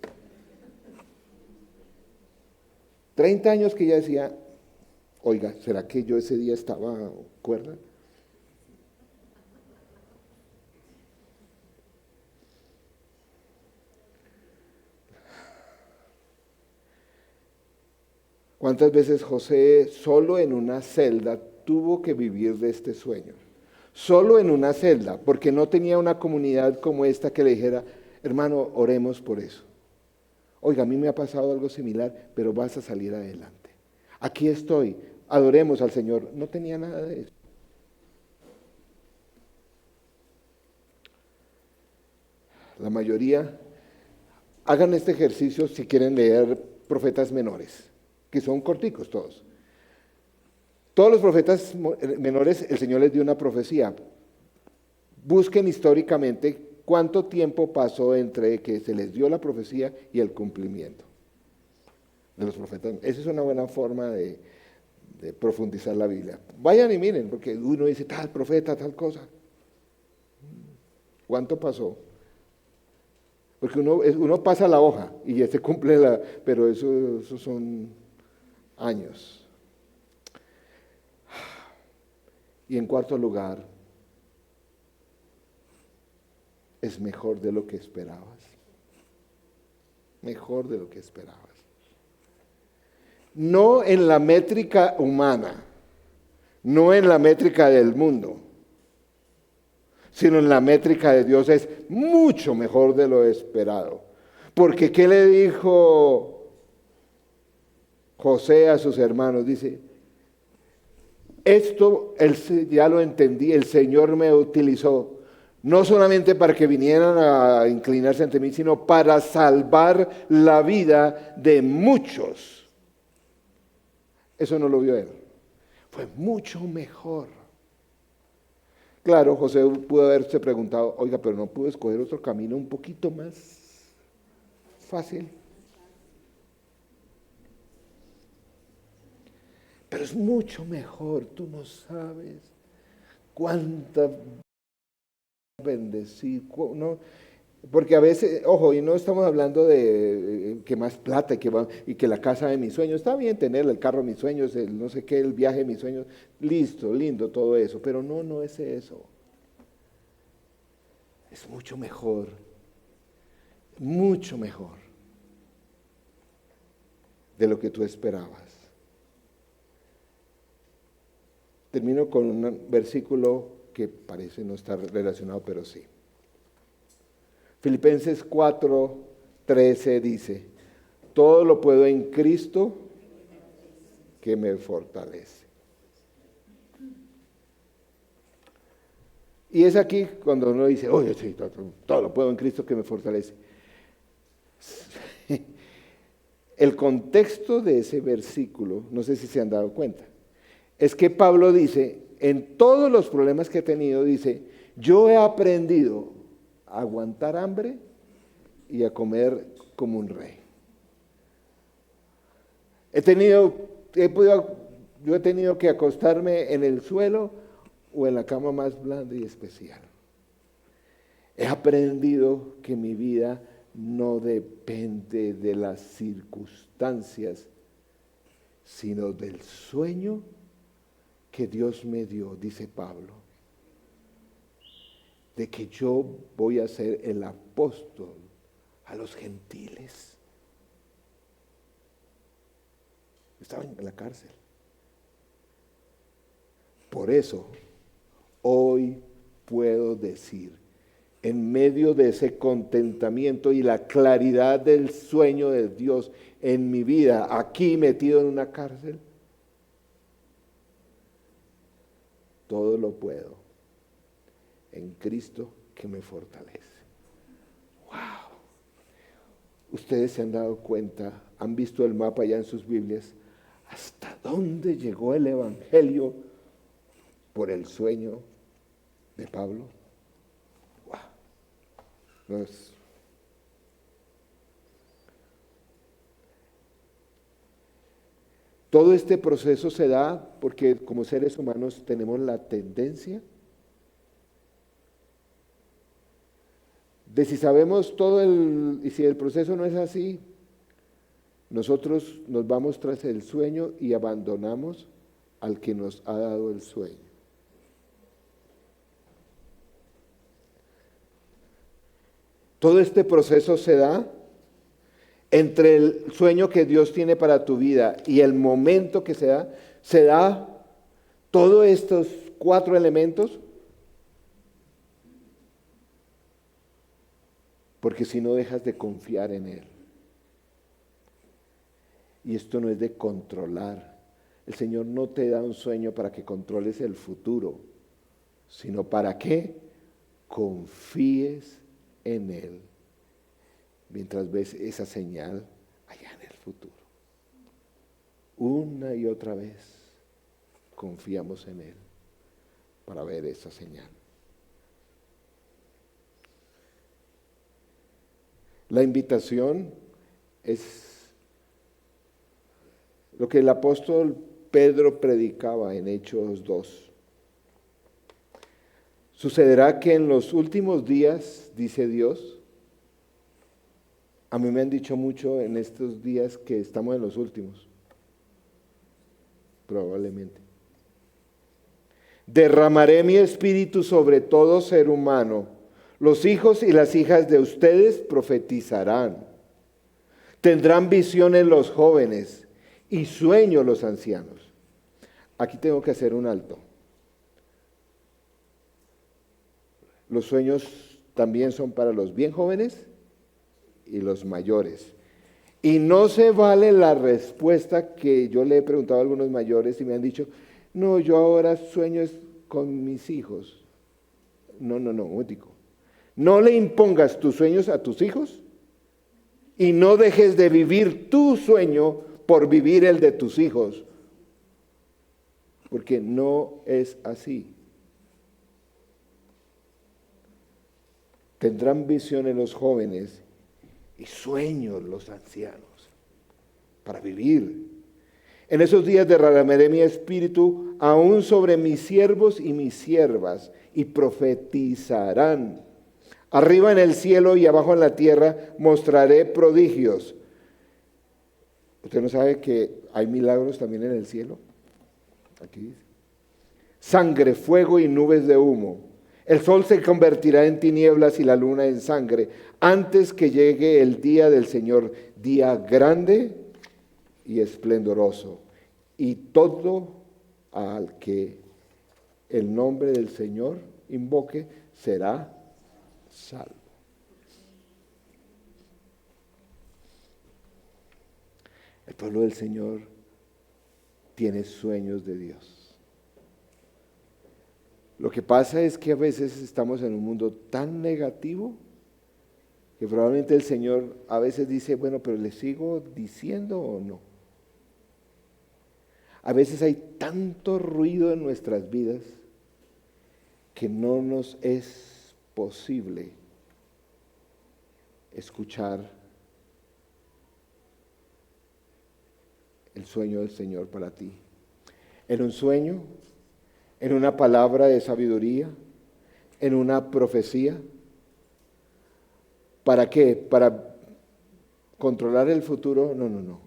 30 años que ella decía, oiga, ¿será que yo ese día estaba cuerda? ¿Cuántas veces José solo en una celda tuvo que vivir de este sueño? Solo en una celda, porque no tenía una comunidad como esta que le dijera, hermano, oremos por eso. Oiga, a mí me ha pasado algo similar, pero vas a salir adelante. Aquí estoy, adoremos al Señor. No tenía nada de eso. La mayoría, hagan este ejercicio si quieren leer profetas menores, que son corticos todos. Todos los profetas menores, el Señor les dio una profecía. Busquen históricamente cuánto tiempo pasó entre que se les dio la profecía y el cumplimiento de los profetas. Esa es una buena forma de profundizar la Biblia. Vayan y miren, porque uno dice, tal profeta, tal cosa. ¿Cuánto pasó? Porque uno pasa la hoja y ya se cumple pero eso son años. Y en cuarto lugar, es mejor de lo que esperabas. Mejor de lo que esperabas. No en la métrica humana, no en la métrica del mundo, sino en la métrica de Dios es mucho mejor de lo esperado. Porque ¿qué le dijo José a sus hermanos? Dice, esto ya lo entendí, el Señor me utilizó no solamente para que vinieran a inclinarse ante mí, sino para salvar la vida de muchos. Eso no lo vio él. Fue mucho mejor. Claro, José pudo haberse preguntado, oiga, pero no pudo escoger otro camino un poquito más fácil. Pero es mucho mejor, tú no sabes cuánta bendecir, ¿no? Porque a veces, ojo, y no estamos hablando de que más plata y que la casa de mis sueños, está bien tener el carro de mis sueños, el no sé qué, el viaje de mis sueños, listo, lindo todo eso, pero no es eso. Es mucho mejor de lo que tú esperabas. Termino con un versículo que parece no estar relacionado, pero sí. Filipenses 4:13 dice, todo lo puedo en Cristo que me fortalece. Y es aquí cuando uno dice, oye, sí, todo lo puedo en Cristo que me fortalece. El contexto de ese versículo, no sé si se han dado cuenta, es que Pablo dice, en todos los problemas que he tenido, dice, yo he aprendido a aguantar hambre y a comer como un rey. Yo he tenido que acostarme en el suelo o en la cama más blanda y especial. He aprendido que mi vida no depende de las circunstancias, sino del sueño que Dios me dio, dice Pablo, de que yo voy a ser el apóstol a los gentiles. Estaba en la cárcel. Por eso, hoy puedo decir, en medio de ese contentamiento y la claridad del sueño de Dios en mi vida, aquí metido en una cárcel, todo lo puedo en Cristo que me fortalece. ¡Wow! Ustedes se han dado cuenta, han visto el mapa ya en sus Biblias, hasta dónde llegó el Evangelio por el sueño de Pablo. ¡Wow! Todo este proceso se da porque como seres humanos tenemos la tendencia de, si sabemos y si el proceso no es así, nosotros nos vamos tras el sueño y abandonamos al que nos ha dado el sueño. Todo este proceso se da entre el sueño que Dios tiene para tu vida y el momento que se da todos estos 4 elementos, porque si no dejas de confiar en Él. Y esto no es de controlar. El Señor no te da un sueño para que controles el futuro, sino para que confíes en Él mientras ves esa señal allá en el futuro. Una y otra vez confiamos en Él para ver esa señal. La invitación es lo que el apóstol Pedro predicaba en Hechos 2. Sucederá que en los últimos días, dice Dios, a mí me han dicho mucho en estos días que estamos en los últimos, probablemente. Derramaré mi espíritu sobre todo ser humano. Los hijos y las hijas de ustedes profetizarán. Tendrán visiones los jóvenes y sueños los ancianos. Aquí tengo que hacer un alto. Los sueños también son para los bien jóvenes y los mayores. Y no se vale la respuesta que yo le he preguntado a algunos mayores y me han dicho, no, yo ahora sueño con mis hijos. No, mútico. No le impongas tus sueños a tus hijos y no dejes de vivir tu sueño por vivir el de tus hijos, porque no es así. Tendrán visiones los jóvenes y sueños los ancianos para vivir. En esos días derramaré mi espíritu aún sobre mis siervos y mis siervas y profetizarán. Arriba en el cielo y abajo en la tierra mostraré prodigios. ¿Usted no sabe que hay milagros también en el cielo? Aquí dice. Sangre, fuego y nubes de humo. El sol se convertirá en tinieblas y la luna en sangre antes que llegue el día del Señor, día grande y esplendoroso. Y todo al que el nombre del Señor invoque será salvo. El pueblo del Señor tiene sueños de Dios. Lo que pasa es que a veces estamos en un mundo tan negativo que probablemente el Señor a veces dice, bueno, pero ¿le sigo diciendo o no? A veces hay tanto ruido en nuestras vidas que no nos es posible escuchar el sueño del Señor para ti. En un sueño, en una palabra de sabiduría, en una profecía. ¿Para qué? ¿Para controlar el futuro? No.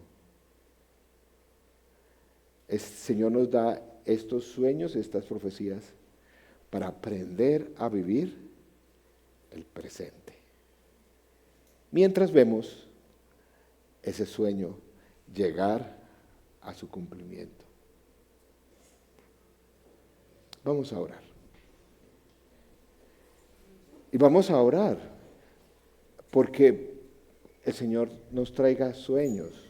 El Señor nos da estos sueños, estas profecías, para aprender a vivir el presente. Mientras vemos ese sueño llegar a su cumplimiento. Vamos a orar. Y vamos a orar porque el Señor nos traiga sueños,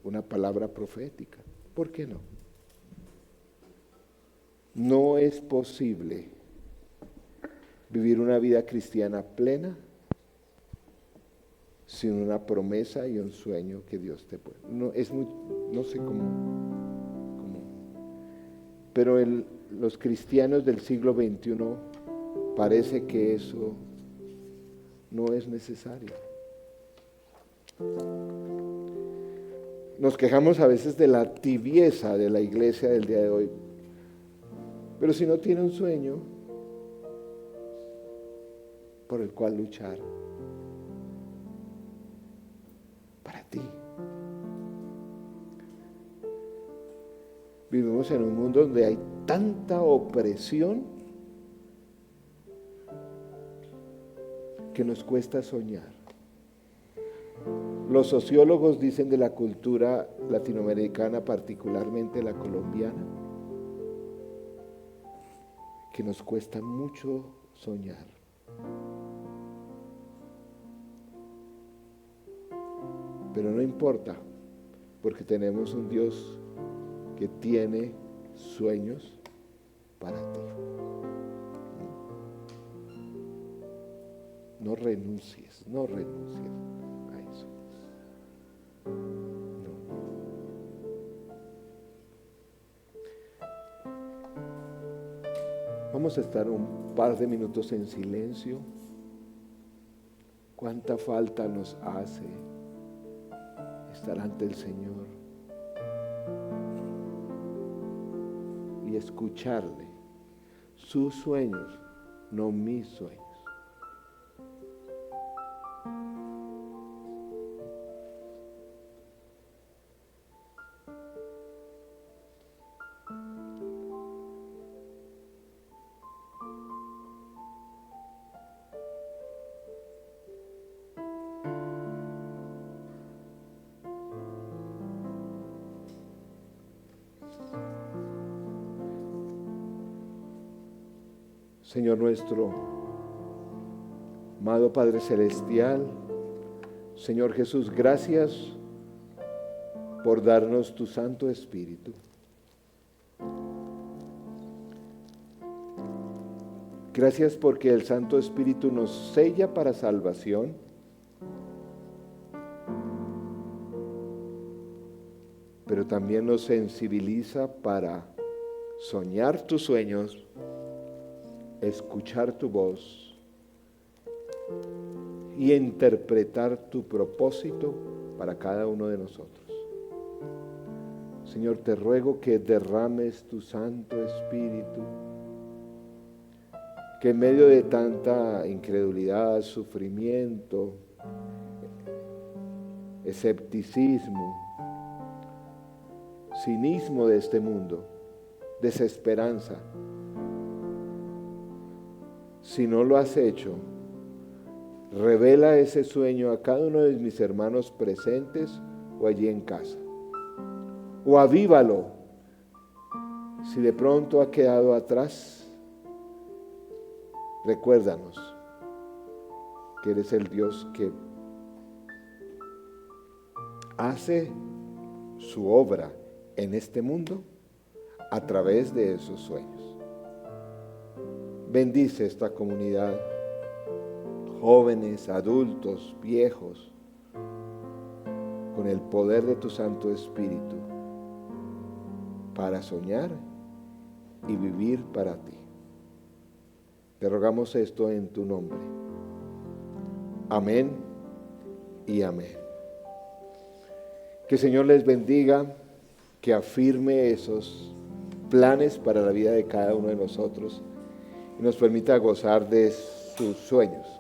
una palabra profética. ¿Por qué no? No es posible vivir una vida cristiana plena sin una promesa y un sueño que Dios te puede. No sé cómo. Pero los cristianos del siglo XXI parece que eso no es necesario. nos quejamos a veces de la tibieza de la iglesia del día de hoy. Pero si no tiene un sueño por el cual luchar, para ti. Vivimos en un mundo donde hay tanta opresión que nos cuesta soñar. Los sociólogos dicen de la cultura latinoamericana, particularmente la colombiana, que nos cuesta mucho soñar. Pero no importa, porque tenemos un Dios que tiene sueños para ti. No renuncies a eso. No. Vamos a estar un par de minutos en silencio. ¿Cuánta falta nos hace estar ante el Señor y escucharle? Sus sueños, no mis sueños. Señor nuestro, amado Padre Celestial, Señor Jesús, gracias por darnos tu Santo Espíritu. Gracias porque el Santo Espíritu nos sella para salvación. Pero también nos sensibiliza para soñar tus sueños, escuchar tu voz y interpretar tu propósito para cada uno de nosotros. Señor, te ruego que derrames tu Santo Espíritu, que en medio de tanta incredulidad, sufrimiento, escepticismo, cinismo de este mundo, desesperanza, si no lo has hecho, revela ese sueño a cada uno de mis hermanos presentes o allí en casa. O avívalo si de pronto ha quedado atrás. Recuérdanos que eres el Dios que hace su obra en este mundo a través de esos sueños. Bendice esta comunidad, jóvenes, adultos, viejos, con el poder de tu Santo Espíritu para soñar y vivir para ti. Te rogamos esto en tu nombre. Amén y amén. Que el Señor les bendiga, que afirme esos planes para la vida de cada uno de nosotros y nos permita gozar de sus sueños.